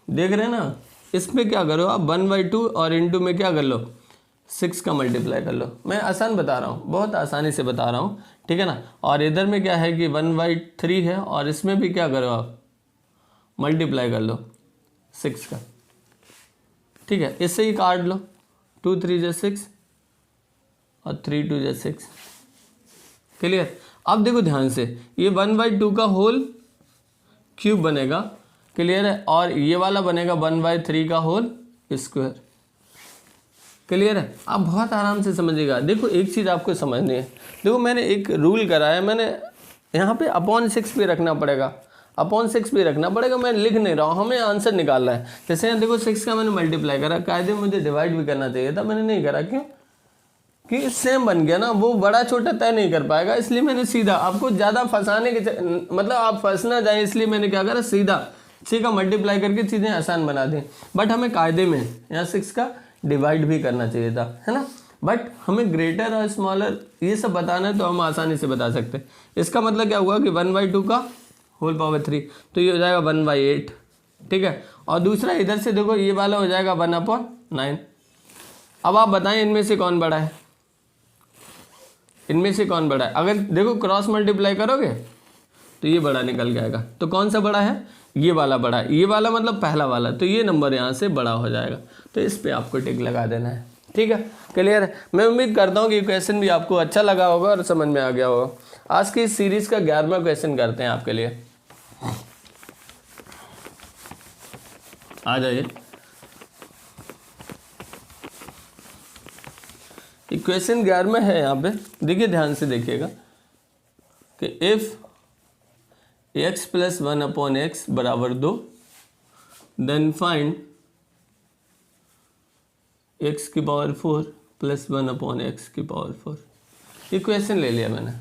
[SPEAKER 1] देख रहे हैं ना, इसमें क्या करो आप 1/2 और इनटू में क्या कर लो 6 का मल्टीप्लाई कर लो। मैं आसान बता रहा हूँ, बहुत आसानी से बता रहा हूँ, ठीक है ना। और इधर में क्या है कि 1/3 है और इसमें भी क्या करो आप मल्टीप्लाई कर लो 6 का, ठीक है। इससे ही काट लो, 2 3 जा 6 और 3 2 जा 6, क्लियर। अब देखो ध्यान से, ये 1/2 का होल क्यूब बनेगा, क्लियर है, और ये वाला बनेगा 1/3 का होल स्क्वायर, क्लियर है। आप बहुत आराम से समझिएगा। देखो एक चीज़ आपको समझनी है, देखो मैंने एक रूल करा है, मैंने यहाँ पे अपॉन 6 भी रखना पड़ेगा, अपॉन 6 भी रखना पड़ेगा, मैं लिख नहीं रहा हूँ, हमें आंसर निकालना है। जैसे यहाँ देखो 6 का मैंने मल्टीप्लाई करा, कायदे में मुझे डिवाइड भी करना चाहिए था, मैंने नहीं करा, क्यों कि सेम बन गया ना, वो बड़ा छोटा तय नहीं कर पाएगा, इसलिए मैंने सीधा आपको ज़्यादा फंसाने के मतलब आप फंस ना जाए, इसलिए मैंने क्या करा सीधा 6 का मल्टीप्लाई करके चीज़ें आसान बना दी। बट हमें कायदे में यहाँ 6 का डिवाइड भी करना चाहिए था, है ना। बट हमें ग्रेटर और स्मॉलर ये सब बताना है तो हम आसानी से बता सकते हैं। इसका मतलब क्या हुआ कि 1/2 का होल पावर 3, तो ये हो जाएगा 1/8, ठीक है। और दूसरा इधर से देखो ये वाला हो जाएगा 1/9। अब आप बताएं इनमें से कौन बड़ा है, इनमें से कौन बड़ा है। अगर देखो क्रॉस मल्टीप्लाई करोगे तो ये बड़ा निकल जाएगा, तो कौन सा बड़ा है, ये वाला बड़ा है, ये वाला मतलब पहला वाला, तो ये नंबर यहाँ से बड़ा हो जाएगा, तो इस पे आपको टिक लगा देना है, ठीक है, क्लियर है। मैं उम्मीद करता हूँ कि क्वेश्चन भी आपको अच्छा लगा होगा और समझ में आ गया होगा। आज की इस सीरीज का 11वां क्वेश्चन करते हैं आपके लिए, आ जाइए। क्वेश्चन 11 है, यहाँ पे देखिए ध्यान से देखिएगा कि if x + 1/x = 2 then find x की पावर 4 + 1/x की पावर 4। ये क्वेश्चन ले लिया मैंने,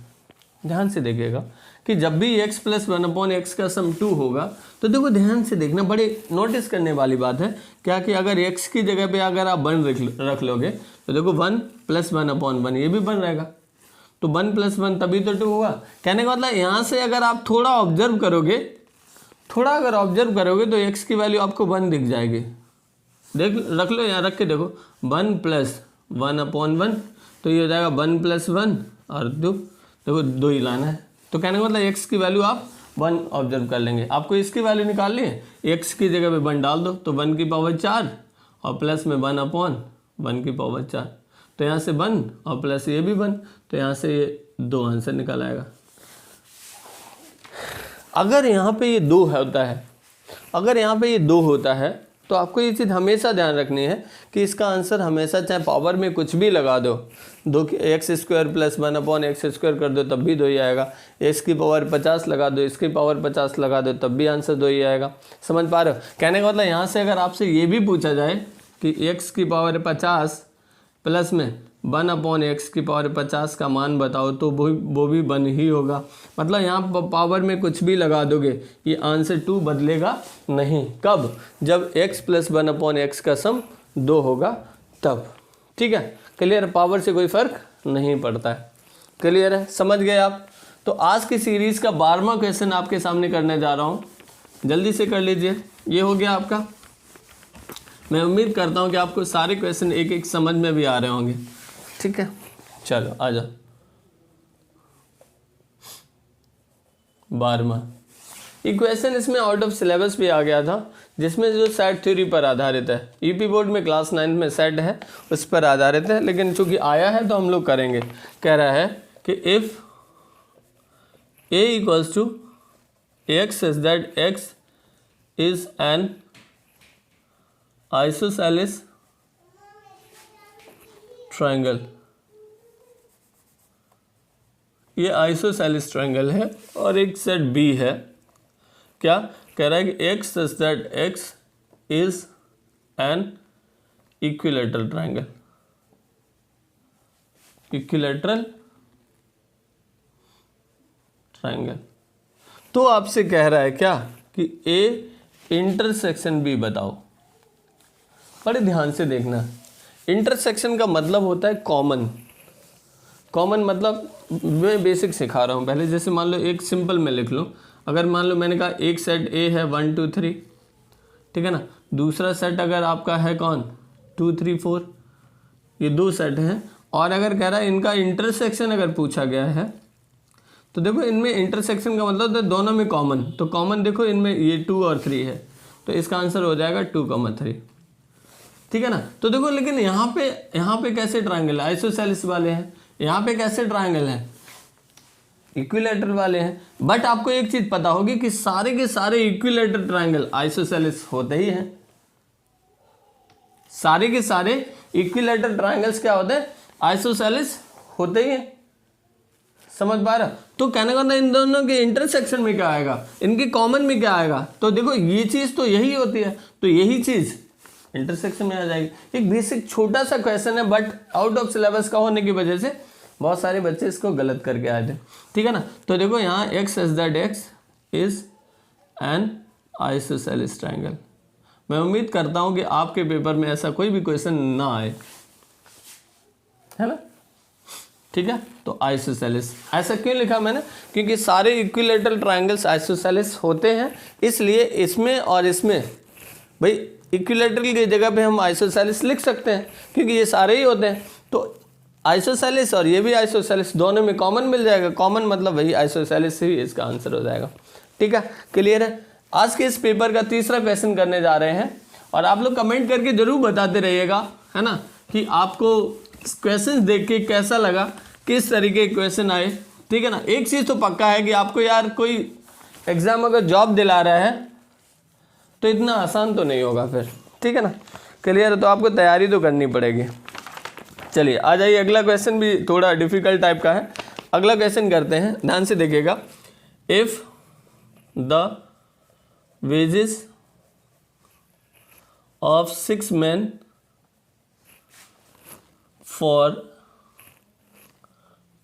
[SPEAKER 1] ध्यान से देखिएगा कि जब भी x + 1/x का सम 2 होगा, तो देखो ध्यान से देखना, बड़े नोटिस करने वाली बात है क्या कि अगर x की जगह पे अगर आप 1 रख लोगे तो देखो 1 + 1/1 ये भी 1 रहेगा, तो 1 + 1 तभी तो 2 होगा। कहने का मतलब यहाँ से अगर आप थोड़ा ऑब्जर्व करोगे, थोड़ा अगर ऑब्जर्व करोगे तो x की वैल्यू आपको 1 दिख जाएगी। देख रख लो, यहाँ रख के देखो 1 + 1/1, तो ये हो जाएगा 1 + 1 और 2, देखो 2 ही लाना है, तो कहने का मतलब x की वैल्यू आप 1 ऑब्जर्व कर लेंगे। आपको इसकी वैल्यू निकालनी है, x की जगह पे 1 डाल दो, तो 1 की पावर 4 और प्लस में 1/1 की पावर 4, तो यहाँ से 1 और प्लस ये भी 1, तो यहाँ से ये 2 आंसर निकल आएगा। अगर यहाँ पे ये 2 होता है, अगर यहाँ पे ये 2 होता है, तो आपको ये चीज़ हमेशा ध्यान रखनी है कि इसका आंसर हमेशा चाहे पावर में कुछ भी लगा दो, 2x² + 1/x² कर दो तब भी 2 ही आएगा, x की पावर 50 लगा दो, इसकी पावर 50 लगा दो तब भी आंसर 2 ही आएगा। समझ पा रहे हो? कहने का मतलब यहाँ से अगर आपसे ये भी पूछा जाए कि x की पावर 50 प्लस में 1/x की पावर 50 का मान बताओ, तो वो भी 1 ही होगा। मतलब यहाँ पावर में कुछ भी लगा दोगे, ये आंसर 2 बदलेगा नहीं। कब? जब x + 1/x का सम 2 होगा तब, ठीक है, क्लियर। पावर से कोई फर्क नहीं पड़ता है, क्लियर है, समझ गए आप। तो आज की सीरीज़ का 12वां क्वेश्चन आपके सामने करने जा रहा हूँ, जल्दी से कर लीजिए। ये हो गया आपका। मैं उम्मीद करता हूँ कि आपको सारे क्वेश्चन एक एक समझ में भी आ रहे होंगे, ठीक है। चलो आ जाओ। 12वां इक्वेशन, इसमें आउट ऑफ सिलेबस भी आ गया था, जिसमें जो सेट थ्योरी पर आधारित है, यूपी बोर्ड में क्लास 9 में सेट है उस पर आधारित है, लेकिन चूंकि आया है तो हम लोग करेंगे। कह रहा है कि if a = x such that x is an isosceles triangle, ये आइसोसेलेस ट्रायंगल है और एक सेट B है। क्या कह रहा है कि x such that x is an equilateral triangle, equilateral triangle. तो आपसे कह रहा है क्या कि A इंटरसेक्शन B बताओ। बड़े ध्यान से देखना, इंटरसेक्शन का मतलब होता है कॉमन। कॉमन मतलब मैं बेसिक सिखा रहा हूँ पहले। जैसे मान लो एक सिंपल में लिख लो, अगर मान लो मैंने कहा एक सेट ए है 1 2 3, ठीक है ना, दूसरा सेट अगर आपका है कौन 2 3 4, ये 2 सेट हैं, और अगर कह रहा है इनका इंटरसेक्शन अगर पूछा गया है तो देखो इनमें इंटरसेक्शन का मतलब तो दोनों में कॉमन, तो कॉमन देखो इनमें ये 2 और 3 है, तो इसका आंसर हो जाएगा 2, 3, ठीक है ना। तो देखो लेकिन यहाँ पे कैसे ट्रायंगल है, आइसोसेलेस वाले हैं, यहाँ पे कैसे ट्रायंगल है, इक्विलैटरल वाले हैं। बट आपको एक चीज पता होगी कि सारे के सारे इक्विलैटरल ट्रायंगल आइसोसेलेस होते ही हैं, सारे के सारे इक्विलैटरल ट्रायंगल्स क्या होते हैं, आइसोसेलेस होते ही हैं। समझ पा रहा? तो कहने का मतलब इन दोनों के इंटरसेक्शन में क्या आएगा, इनके कॉमन में क्या आएगा, तो देखो ये चीज तो यही होती है, तो यही चीज इंटरसेक्शन में आ जाएगी। एक बेसिक छोटा सा क्वेश्चन है, बट आउट ऑफ सिलेबस का होने की वजह से बहुत सारे बच्चे इसको गलत करके आए थे, ठीक है ना। तो देखो यहाँ x is that x is an isosceles triangle. मैं उम्मीद करता हूं कि आपके पेपर में ऐसा कोई भी क्वेश्चन ना आए, है ना, ठीक है। तो आइसोसेलेस ऐसा क्यों लिखा मैंने, क्योंकि सारे इक्विलैटरल ट्रायंगल्स आइसोसेलेस होते हैं, इसलिए इसमें और इसमें भाई इक्विलैटरल की जगह पे हम आइसोसेलेस लिख सकते हैं, क्योंकि ये सारे ही होते हैं। तो आइसोसेलेस और ये भी आइसोसेलेस, दोनों में कॉमन मिल जाएगा, कॉमन मतलब वही आइसोसेलेस ही इसका आंसर हो जाएगा, ठीक है, क्लियर है। आज के इस पेपर का तीसरा क्वेश्चन करने जा रहे हैं, और आप लोग कमेंट करके जरूर बताते रहिएगा, है ना, कि आपको क्वेश्चन देख के कैसा लगा, किस तरीके के क्वेश्चन आए, ठीक है ना। एक चीज़ तो पक्का है कि आपको यार कोई एग्जाम अगर जॉब दिला रहा है तो इतना आसान तो नहीं होगा फिर, ठीक है ना, क्लियर है। तो आपको तैयारी तो करनी पड़ेगी। चलिए आ जाइए, अगला क्वेश्चन भी थोड़ा डिफिकल्ट टाइप का है। अगला क्वेश्चन करते हैं, ध्यान से देखिएगा। If the wages of 6 men for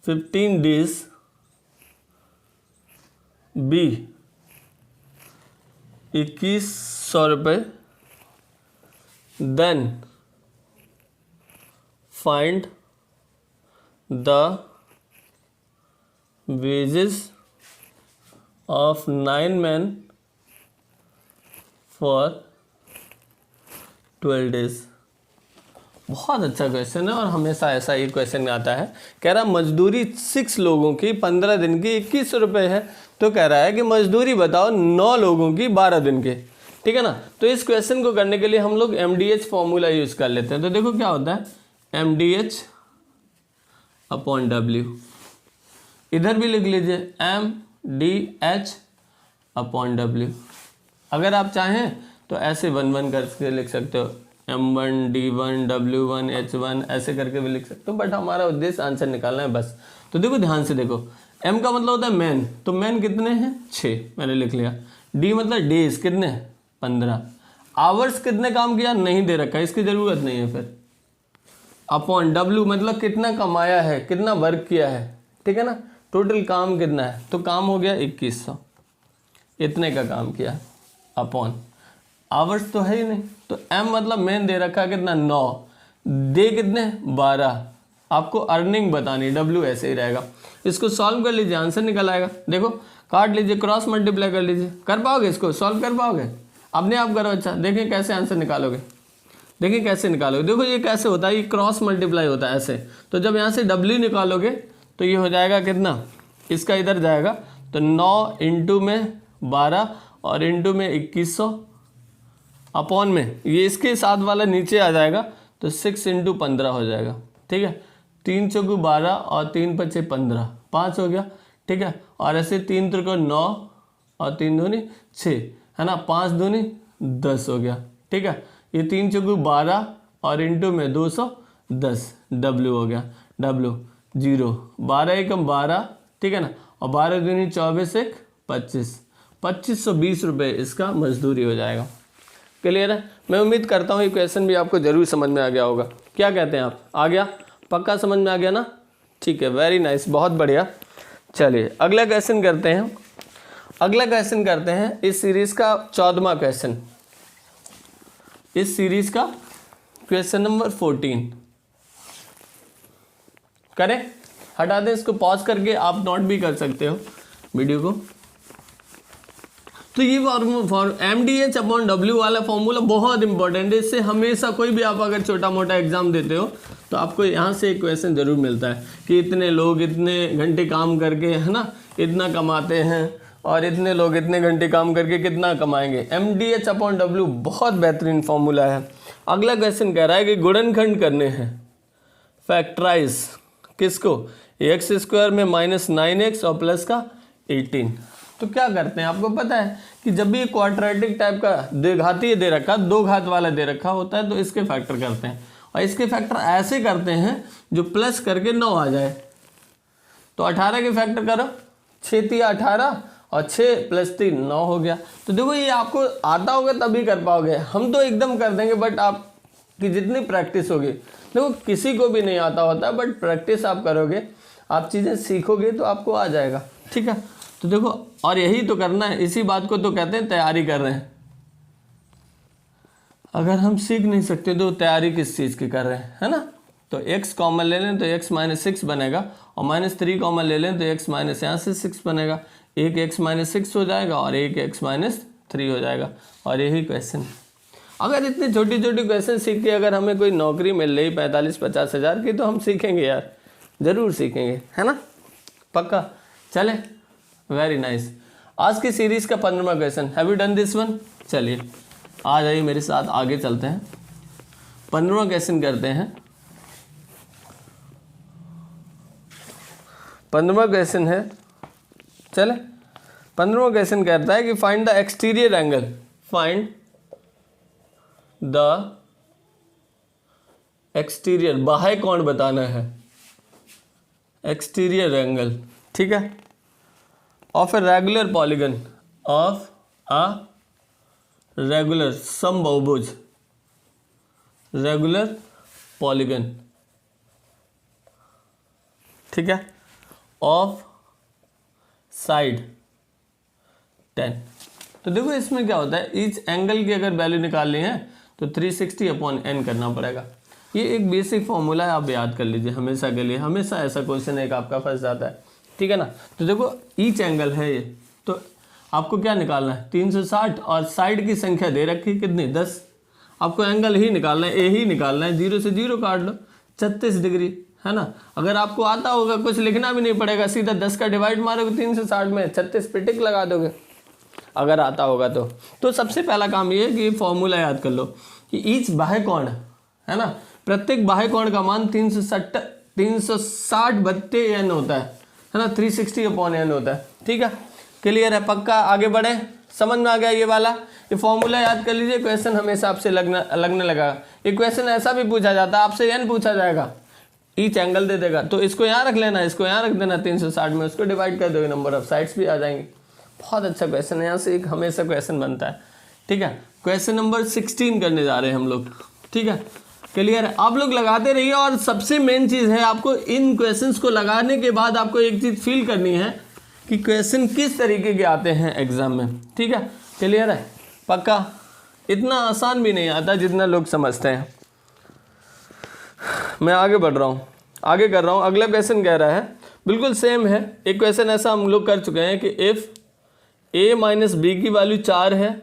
[SPEAKER 1] 15 days be 2100 रुपये, then find the wages of 9 men for 12 days। बहुत अच्छा क्वेश्चन है और हमेशा ऐसा ही क्वेश्चन आता है। कह रहा मजदूरी 6 लोगों की 15 दिन की 2100 रुपये है, तो कह रहा है कि मजदूरी बताओ 9 लोगों की 12 दिन के, ठीक है ना। तो इस क्वेश्चन को करने के लिए हम लोग MDH फॉर्मूला यूज कर लेते हैं। तो देखो क्या होता है, MDH अपॉन W, इधर भी लिख लीजिए MDH अपॉन W। अगर आप चाहें तो ऐसे 1 1 करके लिख सकते हो, M1 D1 W1 H1 ऐसे करके भी लिख सकते हो, बट हमारा उद्देश्य आंसर निकालना है बस। तो देखो ध्यान से देखो, M का मतलब होता है मैन, तो मैन कितने हैं 6, मैंने लिख लिया। D मतलब डेज कितने 15, आवर्स कितने काम किया नहीं दे रखा है, इसकी ज़रूरत नहीं है फिर। अपॉन W मतलब कितना कमाया है, कितना वर्क किया है, ठीक है ना, टोटल काम कितना है, तो काम हो गया 2100, इतने का काम किया, अपॉन आवर्स तो है ही नहीं, तो M मतलब मैन दे रखा है कितना 9, दे कितने 12, आपको अर्निंग बतानी, W ऐसे ही रहेगा। इसको सॉल्व कर लीजिए, आंसर निकल आएगा। देखो काट लीजिए, क्रॉस मल्टीप्लाई कर लीजिए, कर पाओगे इसको, सॉल्व कर पाओगे, अपने आप करो। अच्छा देखें कैसे आंसर निकालोगे, देखिए कैसे निकालोगे। देखो ये कैसे होता है, ये क्रॉस मल्टीप्लाई होता है ऐसे। तो जब यहाँ से W निकालोगे तो ये हो जाएगा कितना, इसका इधर जाएगा, तो 9 इंटू में 12 और इंटू में 2100 अपॉन में ये इसके साथ वाला नीचे आ जाएगा, तो 6 इंटू 15 हो जाएगा, ठीक है। 3 चौकू 12 और 3 पचे 15, 5 हो गया, ठीक है। और ऐसे 3 त्रिकोण 9 और 3 दूनी 6, है ना, 5 दूनी 10 हो गया, ठीक है। ये 3 चौकू 12 और इंटू में 210, W हो गया, W 0, 12 एकम 12, ठीक है ना, और 12 दूनी 24 1 25, 2520 रुपये इसका मजदूरी हो जाएगा। क्लियर है। मैं उम्मीद करता हूँ ये क्वेश्चन भी आपको जरूर समझ में आ गया होगा। क्या कहते हैं आप, आ गया, पक्का समझ में आ गया ना, ठीक है, वेरी नाइस, बहुत बढ़िया। चलिए अगला क्वेश्चन करते हैं। अगला क्वेश्चन करते हैं इस सीरीज का 14वां क्वेश्चन, इस सीरीज का क्वेश्चन नंबर 14 करें। हटा दें, इसको पॉज करके आप नोट भी कर सकते हो वीडियो को। तो ये MDH/W वाला फॉर्मूला बहुत इंपॉर्टेंट है, इससे हमेशा कोई भी आप अगर छोटा मोटा एग्जाम देते हो तो आपको यहाँ से एक क्वेश्चन जरूर मिलता है कि इतने लोग इतने घंटे काम करके, है ना, इतना कमाते हैं, और इतने लोग इतने घंटे काम करके कितना कमाएंगे। MDH/W बहुत बेहतरीन फॉर्मूला है। अगला क्वेश्चन कह रहा है कि गुणनखंड करने हैं, फैक्टराइज किसको, x² में -9x और प्लस का 18। तो क्या करते हैं, आपको पता है कि जब भी क्वाड्रेटिक टाइप का द्विघातीय दे रखा, दो घात वाला दे रखा होता है तो इसके फैक्टर करते हैं, और इसके फैक्टर ऐसे करते हैं जो प्लस करके 9 आ जाए। तो 18 के फैक्टर करो, 6 × 18 और 6 + 3 9 हो गया। तो देखो ये आपको आता होगा तभी कर पाओगे, हम तो एकदम कर देंगे, बट आपकी जितनी प्रैक्टिस होगी, देखो किसी को भी नहीं आता होता, बट प्रैक्टिस आप करोगे, आप चीज़ें सीखोगे तो आपको आ जाएगा। ठीक है, तो देखो, और यही तो करना है, इसी बात को तो कहते हैं तैयारी कर रहे हैं। अगर हम सीख नहीं सकते तो तैयारी किस चीज़ की कर रहे हैं, है ना। तो x कॉमन ले लें तो x - 6 बनेगा, और -3 कॉमन ले लें तो x - यहाँ से 6 बनेगा, एक x - 6 हो जाएगा और एक x - 3 हो जाएगा। और यही क्वेश्चन, अगर इतनी छोटी छोटी क्वेश्चन सीख के अगर हमें कोई नौकरी मिल रही 45-50 हज़ार की, तो हम सीखेंगे यार, ज़रूर सीखेंगे, है ना, पक्का। चले, वेरी नाइस। आज की सीरीज का 15वां question, have you done this one. चलिए आ जाइए मेरे साथ, आगे चलते हैं, 15वां क्वेश्चन करते हैं। 15वां क्वेश्चन है, चले, 15वां क्वेश्चन कहता है कि find the exterior angle, find the exterior, बाह्य कोण बताना है, एक्सटीरियर एंगल, ठीक है, of a regular polygon, of a regular समबाहुभुज, रेगुलर पॉलीगन, ठीक है, ऑफ साइड 10। तो देखो इसमें क्या होता है, ईच एंगल की अगर वैल्यू निकालनी है तो 360/n करना पड़ेगा। ये एक बेसिक फॉर्मूला है, आप याद कर लीजिए हमेशा के लिए, हमेशा ऐसा क्वेश्चन एक आपका फंस जाता है, ठीक है ना। तो देखो ईच एंगल है ये, तो आपको क्या निकालना है 360, और साइड की संख्या दे रखी कितनी 10, आपको एंगल ही निकालना है, ए ही निकालना है, 0 से 0 काट लो, 36 डिग्री, है ना। अगर आपको आता होगा, कुछ लिखना भी नहीं पड़ेगा, सीधा 10 का डिवाइड मारोगे 360 में, 36 पे टिक लगा दोगे, अगर आता होगा तो सबसे पहला काम ये है कि फॉर्मूला याद कर लो कि ईच बाह्य कोण, है ना, प्रत्येक बाह्य कोण का मान 360/n होता है ना, 360/n होता है, ठीक है, क्लियर है, पक्का। आगे बढ़े, समझ में आ गया ये वाला, ये फॉर्मूला याद कर लीजिए, क्वेश्चन हमेशा आपसे लगने लगा। ये क्वेश्चन ऐसा भी पूछा जाता है, आपसे n पूछा जाएगा, ईच एंगल दे देगा, तो इसको यहाँ रख लेना, इसको यहाँ रख देना 360 में, उसको डिवाइड कर दोगे, नंबर ऑफ साइड्स भी आ जाएंगे। बहुत अच्छा क्वेश्चन है, यहाँ से एक हमेशा क्वेश्चन बनता है, ठीक है। क्वेश्चन नंबर 16 करने जा रहे हैं हम लोग, ठीक है, क्लियर है। आप लोग लगाते रहिए, और सबसे मेन चीज़ है आपको इन क्वेश्चंस को लगाने के बाद आपको एक चीज़ फील करनी है कि क्वेश्चन किस तरीके के आते हैं एग्जाम में, ठीक है, क्लियर है, पक्का। इतना आसान भी नहीं आता जितना लोग समझते हैं। मैं आगे बढ़ रहा हूँ, आगे कर रहा हूँ। अगला क्वेश्चन कह रहा है, बिल्कुल सेम है, एक क्वेश्चन ऐसा हम लोग कर चुके हैं कि इफ़ a - b की वैल्यू 4 है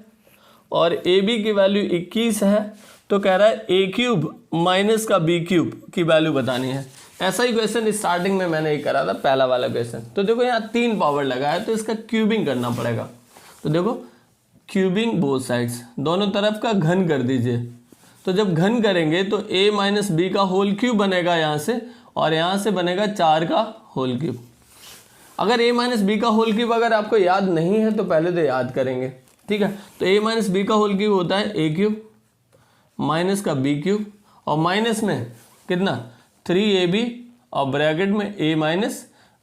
[SPEAKER 1] और ab की वैल्यू 21 है, तो कह रहा है a³ माइनस का b³ की वैल्यू बतानी है। ऐसा ही क्वेश्चन स्टार्टिंग में मैंने एक करा था, पहला वाला क्वेश्चन। तो देखो यहाँ 3 पावर लगा है, तो इसका क्यूबिंग करना पड़ेगा। तो देखो क्यूबिंग बोथ साइड्स, दोनों तरफ का घन कर दीजिए। तो जब घन करेंगे तो a - b का होल क्यूब बनेगा यहाँ से, और यहाँ से बनेगा 4 का होल क्यूब। अगर a - b का होल क्यूब अगर आपको याद नहीं है तो पहले तो याद करेंगे, ठीक है। तो a - b का होल क्यूब होता है a³ माइनस का b³ और माइनस में कितना 3ab और ब्रैकेट में a -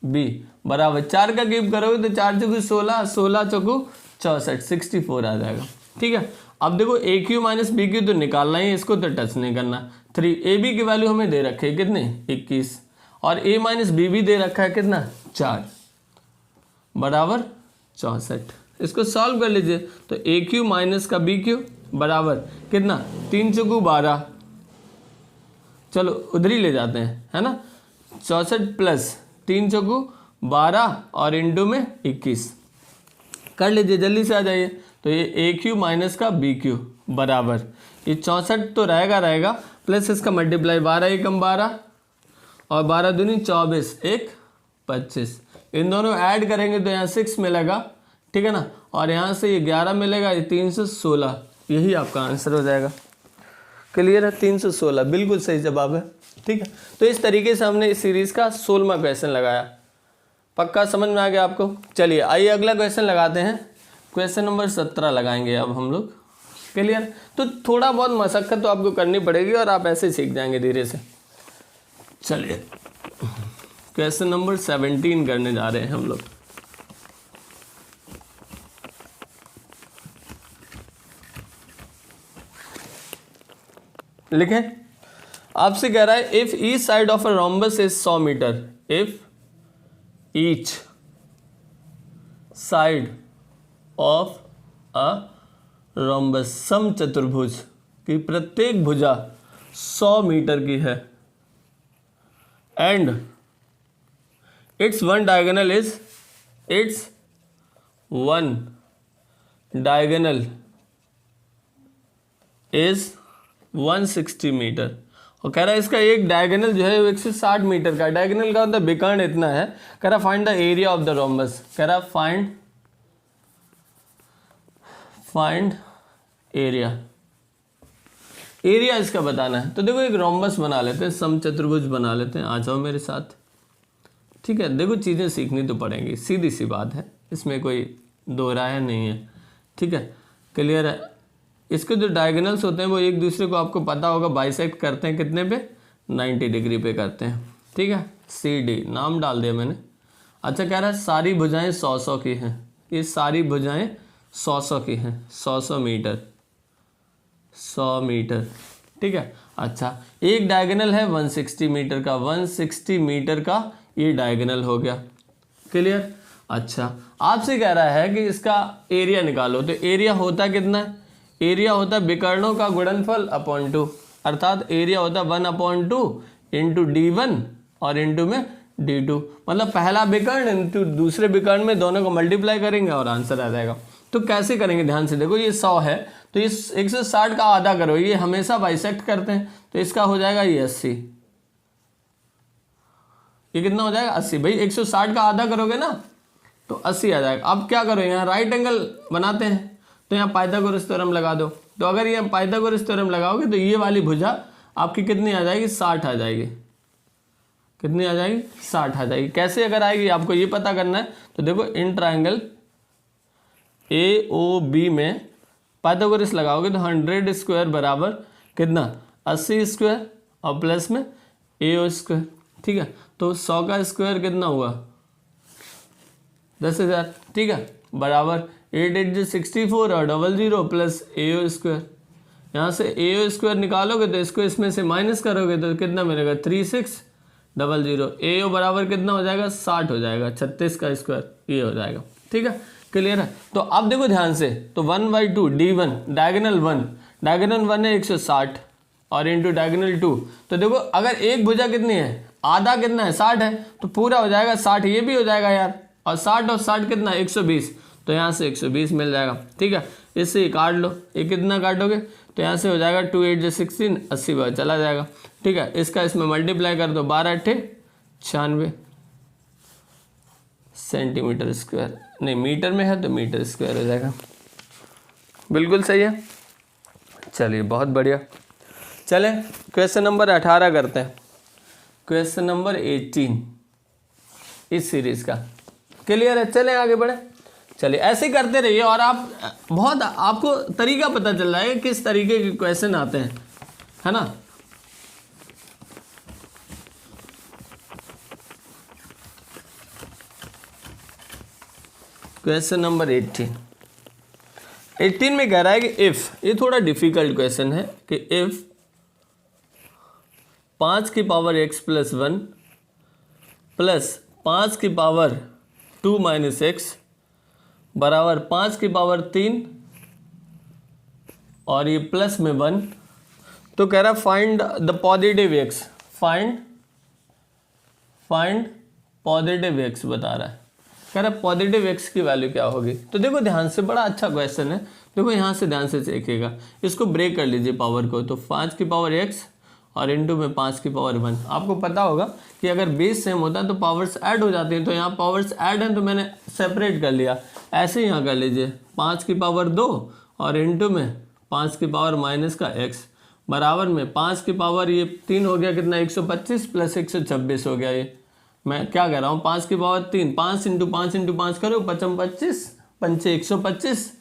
[SPEAKER 1] b बराबर 4 का क्यूब करोगे तो 4 चौकू 16, 16 चौकू 64, 64 आ जाएगा, ठीक है। अब देखो a³ माइनस b³ तो निकालना ही, इसको तो टच नहीं करना। 3ab की वैल्यू हमें दे रखी है कितनी 21, और a - b भी दे रखा है कितना 4 बराबर 64। इसको सॉल्व कर लीजिए, तो a³ माइनस का b³ बराबर कितना 3 चौकू 12, चलो उधर ही ले जाते हैं, है ना, 64 प्लस 3 चौको 12 और इंटू में 21 कर लीजिए, जल्दी से आ जाइए। तो ये ए क्यू माइनस का बी क्यू बराबर ये 64 तो रहेगा प्लस इसका मल्टीप्लाई 12 एकम 12 और 12 दूनी 24 एक 25। इन दोनों ऐड करेंगे तो यहाँ 6 मिलेगा, ठीक है ना, और यहाँ से ये 11 मिलेगा, ये 316, यही आपका आंसर हो जाएगा। क्लियर है? 316 बिल्कुल सही जवाब है। ठीक है, तो इस तरीके से हमने इस सीरीज़ का 16वां क्वेश्चन लगाया। पक्का समझ में आ गया आपको? चलिए आइए अगला क्वेश्चन लगाते हैं। क्वेश्चन नंबर 17 लगाएंगे अब हम लोग। क्लियर? तो थोड़ा बहुत मशक्कत तो आपको करनी पड़ेगी और आप ऐसे सीख जाएंगे धीरे से। चलिए क्वेश्चन नंबर 17 करने जा रहे हैं हम लोग। लिखें, आपसे कह रहा है if each side of a rhombus is 100 metre, if each side of a rhombus समचतुर्भुज की प्रत्येक भुजा 100 मीटर की है and its one diagonal is 160 metre. और कह रहा है इसका एक डायगोनल जो है वो 160 मीटर का। डायगोनल का मतलब विकर्ण इतना है। कह रहा find the area of the rhombus. कह रहा फाइंड एरिया इसका बताना है। तो देखो एक रोम्बस बना लेते हैं, समचतुर्भुज बना लेते हैं। आ जाओ मेरे साथ। ठीक है, देखो चीज़ें सीखनी तो पड़ेंगी, सीधी सी बात है, इसमें कोई दो राय नहीं है। ठीक है, क्लियर है? इसके जो डायगोनल्स होते हैं वो एक दूसरे को आपको पता होगा बाइसेक्ट करते हैं कितने पे, 90 डिग्री पे करते हैं। ठीक है, CD नाम डाल दिया मैंने। अच्छा, कह रहा है सारी भुजाएं 100-100 की हैं। ये सारी भुजाएं 100-100 की हैं, 100-100 मीटर, 100 मीटर। ठीक है, अच्छा एक डायगोनल है 160 मीटर का, 160 मीटर का ये डायगोनल हो गया। क्लियर? अच्छा, आपसे कह रहा है कि इसका एरिया निकालो। तो एरिया होता कितना है? एरिया होता है विकर्णों का गुणनफल अपॉन 2, अर्थात एरिया होता है 1/2 इंटू D1 और इंटू में D2। मतलब पहला विकर्ण इंटू दूसरे विकर्ण में, दोनों को मल्टीप्लाई करेंगे और आंसर आ जाएगा। तो कैसे करेंगे ध्यान से देखो, ये 100 है तो इस 160 का आधा करो, ये हमेशा बाइसेक्ट करते हैं, तो इसका हो जाएगा ये 80। ये कितना हो जाएगा? 80। भाई 160 का आधा करोगे ना तो 80 आ जाएगा। अब क्या करो, यहाँ राइट एंगल बनाते हैं तो यहाँ पाइथागोरस थ्योरम लगा दो। तो अगर ये पाइथागोरस थ्योरम लगाओगे तो ये वाली भुजा आपकी कितनी आ जाएगी? 60 आ जाएगी। कितनी आ जाएगी? 60 आ जाएगी। कैसे अगर आएगी आपको ये पता करना है। तो देखो इन ट्राइंगल AOB में पाइथागोरस लगाओगे तो 100 स्क्वायर बराबर कितना? 80 स्क्वायर और प्लस में AO स्क्वायर। ठीक है, तो 100 का स्क्वायर कितना हुआ? 10,000। ठीक है, बराबर 8 × 64 और 00 प्लस AO स्क्वायर। यहाँ से AO स्क्वायर निकालोगे तो इसको इसमें से माइनस करोगे तो कितना मिलेगा? 3600। AO बराबर कितना हो जाएगा? 60 हो जाएगा। 36 का स्क्वायर ये हो जाएगा। ठीक है, क्लियर है? तो अब देखो ध्यान से, तो 1/2 D1 डायगोनल 1 है 160 और इंटू डायगोनल 2। तो देखो अगर एक भुजा कितनी है, आधा कितना है? 60 है, तो पूरा हो जाएगा 60। ये भी हो जाएगा यार, और 60 और 60 कितना? 120। तो यहाँ से 120 मिल जाएगा। ठीक है, इससे ये काट लो। ये कितना काटोगे? तो यहाँ से हो जाएगा 2 8 × 16, 80 बार चला जाएगा। ठीक है, इसका इसमें मल्टीप्लाई कर दो, 12 × 8 96 सेंटीमीटर स्क्वायर। नहीं, मीटर में है तो मीटर स्क्वायर हो जाएगा। बिल्कुल सही है। चलिए बहुत बढ़िया। चले क्वेश्चन नंबर 18 करते हैं। क्वेश्चन नंबर 18 इस सीरीज का। क्लियर है? चलें आगे बढ़े। चलिए ऐसे करते रहिए और आप बहुत आपको तरीका पता चल रहा है किस तरीके के क्वेश्चन आते हैं, है ना। क्वेश्चन नंबर 18 में कह रहा है कि इफ, ये थोड़ा डिफिकल्ट क्वेश्चन है, कि इफ 5 की पावर x + 1 प्लस 5 की पावर 2 - x बराबर 5 की पावर 3 और ये प्लस में 1, तो कह रहा find the positive x। Find positive x बता रहा है, कह रहा है पॉजिटिव एक्स की वैल्यू क्या होगी। तो देखो ध्यान से, बड़ा अच्छा क्वेश्चन है। देखो यहाँ से ध्यान से देखिएगा, इसको ब्रेक कर लीजिए पावर को, तो 5 की पावर x और इंटू में 5 की पावर 1। आपको पता होगा कि अगर बेस सेम होता है तो पावर्स ऐड हो जाती हैं, तो यहाँ पावर्स ऐड हैं तो मैंने सेपरेट कर लिया। ऐसे ही यहाँ कर लीजिए 5 की पावर 2 और इंटू में 5 की पावर माइनस का x बराबर में 5 की पावर ये 3 हो गया, कितना 125 प्लस 126 हो गया। ये मैं क्या कह रहा हूँ, 5 की पावर 3, 5 इंटू 5 करो, 5 25 पंचे 125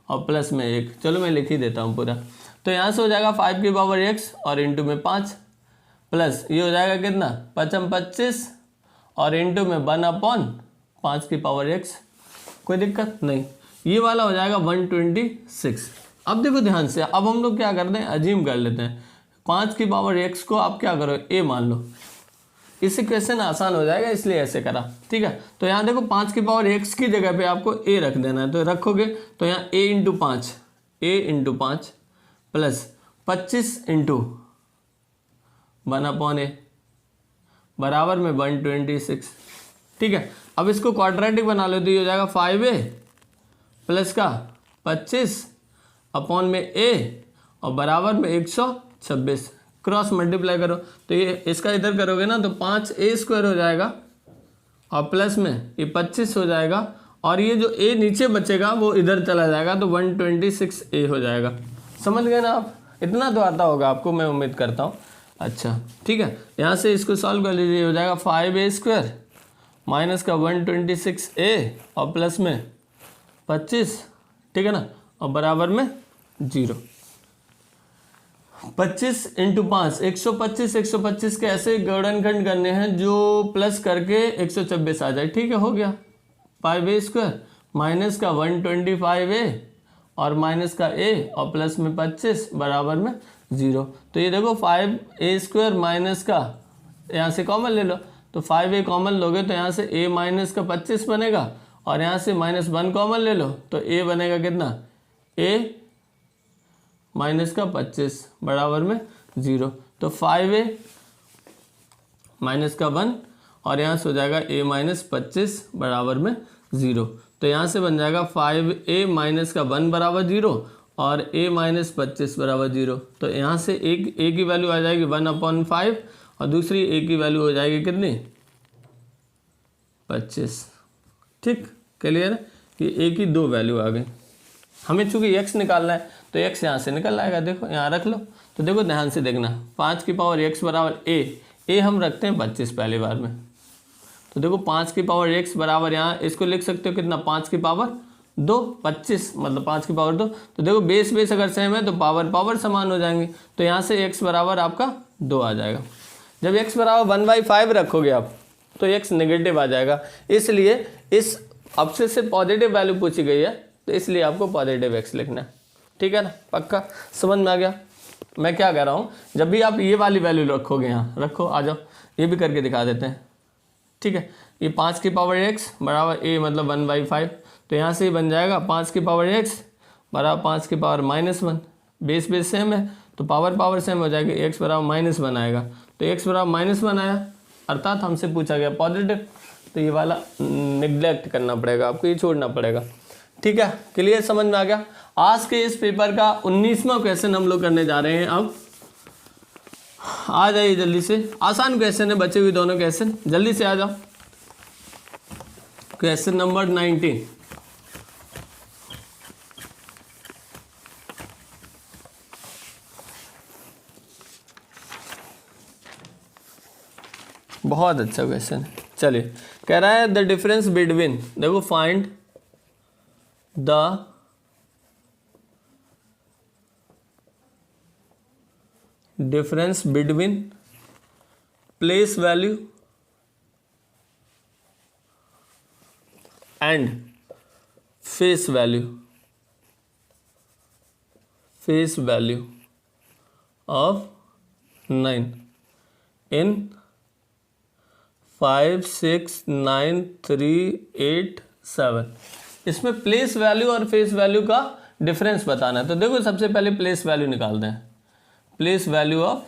[SPEAKER 1] और प्लस में 1। चलो मैं लिख ही देता हूँ पूरा। तो यहाँ से हो जाएगा 5 की पावर x और इंटू में 5 प्लस ये हो जाएगा कितना 5 25 और इंटू में 1/5 की पावर x। कोई दिक्कत नहीं, ये वाला हो जाएगा 126। अब देखो ध्यान से, अब हम लोग क्या करते हैं, अजीम कर लेते हैं। 5 की पावर x को आप क्या करो, a मान लो, इससे क्वेश्चन आसान हो जाएगा, इसलिए ऐसे करा। ठीक है, तो यहाँ देखो 5 की पावर x की जगह पे आपको a रख देना है, तो रखोगे तो यहाँ a into 5 plus 25 into 1/a बराबर में 126। ठीक है, अब इसको क्वाड्रेटिक बना लो तो ये हो जाएगा 5a प्लस का 25 अपॉन में a और बराबर में 126। क्रॉस मल्टीप्लाई करो तो ये इसका इधर करोगे ना तो 5a² हो जाएगा और प्लस में ये 25 हो जाएगा और ये जो a नीचे बचेगा वो इधर चला जाएगा तो 126a हो जाएगा। समझ गए ना आप, इतना तो आता होगा आपको, मैं उम्मीद करता हूँ। अच्छा ठीक है, यहाँ से इसको सॉल्व कर लीजिए, हो जाएगा 5a² माइनस का 126a और प्लस में 25, ठीक है ना, और बराबर में 0। 25 इंटू 5 125 के ऐसे गणनखंड करने हैं जो प्लस करके 126 आ जाए। ठीक है, हो गया 5a² माइनस का 125a और माइनस का a और प्लस में 25 बराबर में 0। तो ये देखो 5a² माइनस का यहाँ से कॉमन ले लो, तो 5a कॉमन लोगे तो यहाँ से a माइनस का 25 बनेगा और यहाँ से -1 कॉमन ले लो तो a बनेगा कितना, a माइनस का 25 बराबर में 0। तो 5a माइनस का 1 और यहाँ से हो जाएगा a माइनस 25 बराबर में 0। तो यहाँ से बन जाएगा 5a माइनस का 1 बराबर 0 और a माइनस 25 बराबर 0। तो यहाँ से एक a की वैल्यू आ जाएगी 1/5 और दूसरी a की वैल्यू हो जाएगी कितनी, 25। ठीक, क्लियर है कि a की 2 वैल्यू आ गई। हमें चूंकि x निकालना है तो x यहाँ से निकल आएगा, देखो यहाँ रख लो। तो देखो ध्यान से देखना, 5 की पावर x बराबर a हम रखते हैं 25 पहली बार में। तो देखो 5 की पावर x बराबर, यहाँ इसको लिख सकते हो कितना, 5 की पावर 2, 25 मतलब 5 की पावर 2। तो देखो बेस अगर सेम है तो पावर समान हो जाएंगी, तो यहाँ से x बराबर आपका 2 आ जाएगा। जब x बराबर 1/5 रखोगे आप तो x नेगेटिव आ जाएगा, इसलिए इस ऑप्शन से पॉजिटिव वैल्यू पूछी गई है तो इसलिए आपको पॉजिटिव x लिखना है। ठीक है ना, पक्का समझ में आ गया। मैं क्या कह रहा हूँ, जब भी आप ये वाली वैल्यू रखोगे, यहाँ रखो, आ जाओ ये भी करके दिखा देते हैं। ठीक है, ये 5 की पावर x बराबर a मतलब 1/5, तो यहाँ से ही बन जाएगा 5 की पावर x बराबर 5 की पावर -1। बेस सेम है तो पावर सेम हो जाएगी, x बराबर -1 आएगा। तो x बराबर -1 आया अर्थात हमसे पूछा गया पॉजिटिव, तो ये वाला निग्लेक्ट करना पड़ेगा आपको, ये छोड़ना पड़ेगा। ठीक है, क्लियर, समझ में आ गया। आज के इस पेपर का 19वां क्वेश्चन हम लोग करने जा रहे हैं। अब आ जाइए जल्दी से, आसान क्वेश्चन है, बचे हुए दोनों क्वेश्चन जल्दी से आ जाओ। क्वेश्चन नंबर 19, बहुत अच्छा क्वेश्चन है। चलिए, कह रहा है द डिफरेंस बिटवीन, देखो find the difference between place value and face value of 9 इन 5, 6, 9, 3, 8, 7। इसमें प्लेस वैल्यू और फेस वैल्यू का डिफरेंस बताना है। तो देखो सबसे पहले प्लेस वैल्यू निकालते हैं। प्लेस वैल्यू ऑफ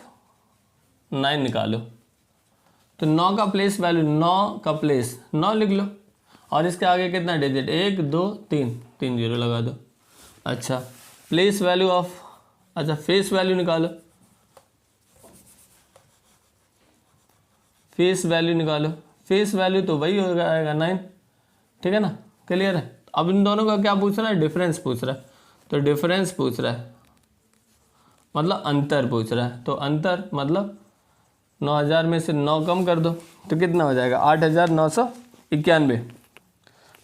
[SPEAKER 1] 9 निकालो, तो 9 का प्लेस वैल्यू, 9 का प्लेस 9 लिख लो, और इसके आगे कितना डिजिट, 1 2 3, 3 जीरो लगा दो। अच्छा प्लेस वैल्यू ऑफ, अच्छा फेस वैल्यू निकालो, फेस वैल्यू निकालो, फेस वैल्यू तो वही हो जाएगा 9, ठीक है ना, क्लियर है। अब इन दोनों का क्या पूछ रहा है, डिफरेंस पूछ रहा है, तो डिफरेंस पूछ रहा है मतलब अंतर पूछ रहा है, तो अंतर मतलब 9000 में से 9 कम कर दो तो कितना हो जाएगा, 8991,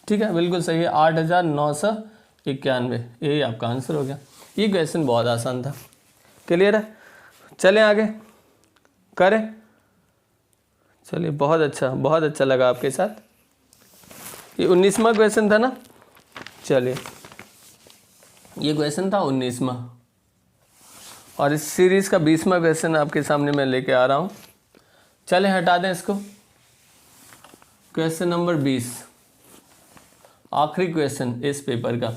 [SPEAKER 1] ठीक है, बिल्कुल सही है, 8991, यही आपका आंसर हो गया। ये क्वेश्चन बहुत आसान था, क्लियर है। चलें आगे करें, चलिए बहुत अच्छा लगा आपके साथ। ये 19वां क्वेश्चन था ना, चलिए ये क्वेश्चन था 19वां, और इस सीरीज़ का 20वां क्वेश्चन आपके सामने मैं लेके आ रहा हूँ। चले हटा दें इसको, क्वेश्चन नंबर 20, आखिरी क्वेश्चन इस पेपर का।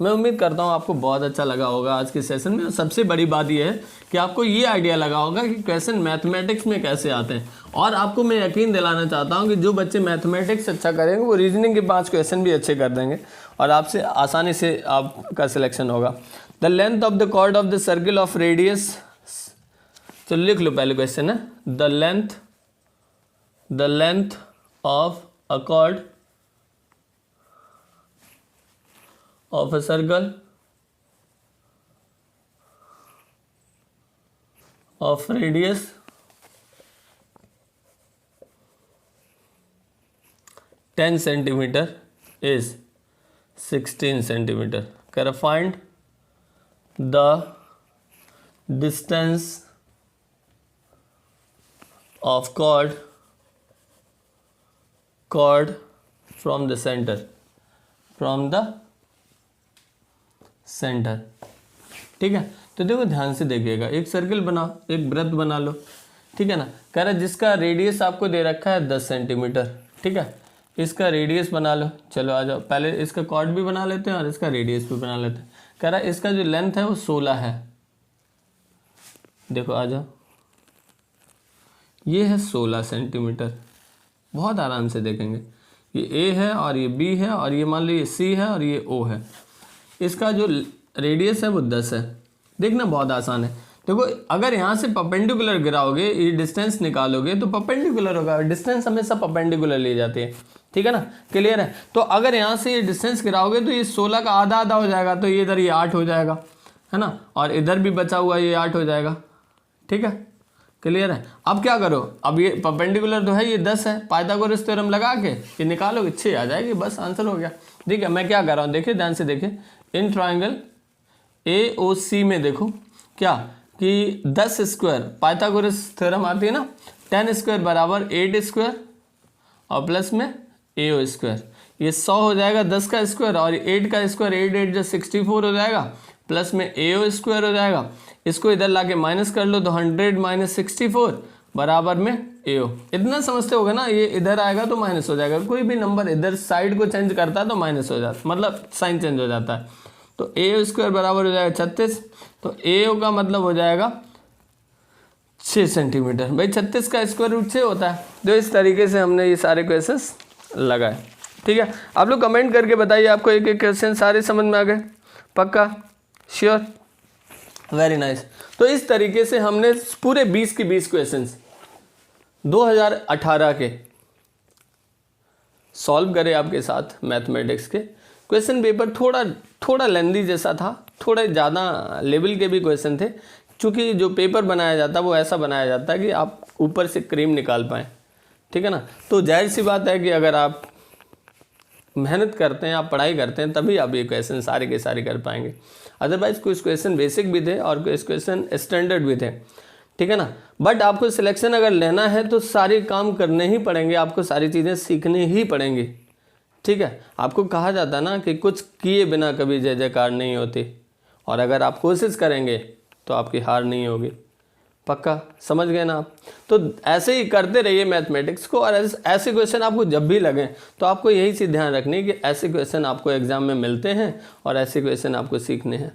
[SPEAKER 1] मैं उम्मीद करता हूँ आपको बहुत अच्छा लगा होगा आज के सेशन में। सबसे बड़ी बात यह है कि आपको ये आइडिया लगा होगा कि क्वेश्चन मैथमेटिक्स में कैसे आते हैं, और आपको मैं यकीन दिलाना चाहता हूँ कि जो बच्चे मैथमेटिक्स अच्छा करेंगे वो रीजनिंग के 5 क्वेश्चन भी अच्छे कर देंगे, और आपसे आसानी से आपका सिलेक्शन होगा। The length of the chord of the circle of radius, तो लिख लो पहले क्वेश्चन है, the length of a chord of a circle of radius 10 centimeter is 16 centimeter. Can I find the distance of chord from the center, centre, ठीक है। तो देखो ध्यान से देखिएगा, एक सर्किल बनाओ, एक वृत्त बना लो, ठीक है ना। कह रहा है जिसका रेडियस आपको दे रखा है 10 सेंटीमीटर, ठीक है, इसका रेडियस बना लो। चलो आ जाओ, पहले इसका कॉर्ड भी बना लेते हैं और इसका रेडियस भी बना लेते हैं। कह रहा है इसका जो लेंथ है वो 16 है, देखो आ जाओ, ये है 16 सेंटीमीटर। बहुत आराम से देखेंगे, ये ए है और ये बी है और ये मान लो ये सी है और ये ओ है। इसका जो रेडियस है वो 10 है। देखना बहुत आसान है। देखो अगर यहाँ से परपेंडिकुलर गिराओगे, ये डिस्टेंस निकालोगे तो परपेंडिकुलर होगा, डिस्टेंस हमेशा परपेंडिकुलर ली जाती है, ठीक है ना, क्लियर है। तो अगर यहाँ से ये डिस्टेंस गिराओगे तो ये 16 का आधा आधा हो जाएगा, तो ये इधर ये 8 हो जाएगा, है ना, और इधर भी बचा हुआ ये 8 हो जाएगा, ठीक है, क्लियर है। अब क्या करो, अब ये परपेंडिकुलर तो है, ये 10 है, पाइथागोरस थ्योरम लगा के ये निकालोगे 6 आ जाएगी, बस आंसर हो गया। ठीक है, मैं क्या कर रहा हूँ, देखिए ध्यान से देखिए, इन ट्राइंगल AOC में देखो क्या कि 10 स्क्वायर पाइथागोरस थ्योरम आती है ना, 10 स्क्वायर बराबर 8 स्क्वायर और प्लस में AO स्क्वायर, ये 100 हो जाएगा 10 का स्क्वायर, और 8 का स्क्वायर 8 8 जो 64 हो जाएगा, प्लस में AO स्क्वायर हो जाएगा। इसको इधर लाके माइनस कर लो तो 100 माइनस 64 बराबर में AO। इतना समझते होगा ना, ये इधर आएगा तो माइनस हो जाएगा, कोई भी नंबर इधर साइड को चेंज करता है तो माइनस हो जाता है, मतलब साइन चेंज हो जाता है। तो AO स्क्वायर बराबर हो जाएगा 36, तो AO का मतलब हो जाएगा 6 सेंटीमीटर। भाई 36 का स्क्वायर रूट 6 होता है। तो इस तरीके से हमने ये सारे क्वेश्चंस लगाए, ठीक है। आप लोग कमेंट करके बताइए आपको एक एक क्वेश्चन सारे समझ में आ गए, पक्का, श्योर, वेरी नाइस। तो इस तरीके से हमने पूरे 20 के 20 क्वेश्चंस 2018 के सॉल्व करे आपके साथ मैथमेटिक्स के। क्वेश्चन पेपर थोड़ा लेंदी जैसा था, थोड़े ज़्यादा लेवल के भी क्वेश्चन थे, क्योंकि जो पेपर बनाया जाता है वो ऐसा बनाया जाता है कि आप ऊपर से क्रीम निकाल पाएँ, ठीक है ना। तो जाहिर सी बात है कि अगर आप मेहनत करते हैं, आप पढ़ाई करते हैं, तभी आप ये क्वेश्चन सारे के सारे कर पाएंगे। अदरवाइज कुछ क्वेश्चन बेसिक भी थे और कुछ क्वेश्चन स्टैंडर्ड भी थे, ठीक है ना। बट आपको सिलेक्शन अगर लेना है तो सारे काम करने ही पड़ेंगे, आपको सारी चीज़ें सीखनी ही पड़ेंगी, ठीक है। आपको कहा जाता है ना कि कुछ किए बिना कभी जय जयकार नहीं होती, और अगर आप कोशिश करेंगे तो आपकी हार नहीं होगी, पक्का, समझ गए ना आप। तो ऐसे ही करते रहिए मैथमेटिक्स को, और ऐसे क्वेश्चन आपको जब भी लगें तो आपको यही चीज़ ध्यान रखनी है कि ऐसे क्वेश्चन आपको एग्जाम में मिलते हैं और ऐसे क्वेश्चन आपको सीखने हैं,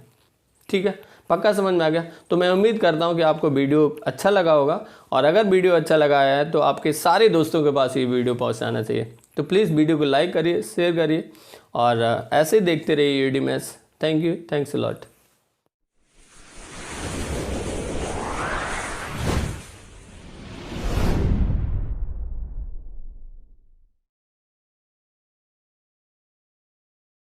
[SPEAKER 1] ठीक है। पक्का समझ में आ गया। तो मैं उम्मीद करता हूँ कि आपको वीडियो अच्छा लगा होगा, और अगर वीडियो अच्छा लगा है तो आपके सारे दोस्तों के पास ये वीडियो पहुँचाना चाहिए। तो प्लीज़ वीडियो को लाइक करिए, शेयर करिए, और ऐसे ही देखते रहिए UD maths. Thank you, thanks a lot.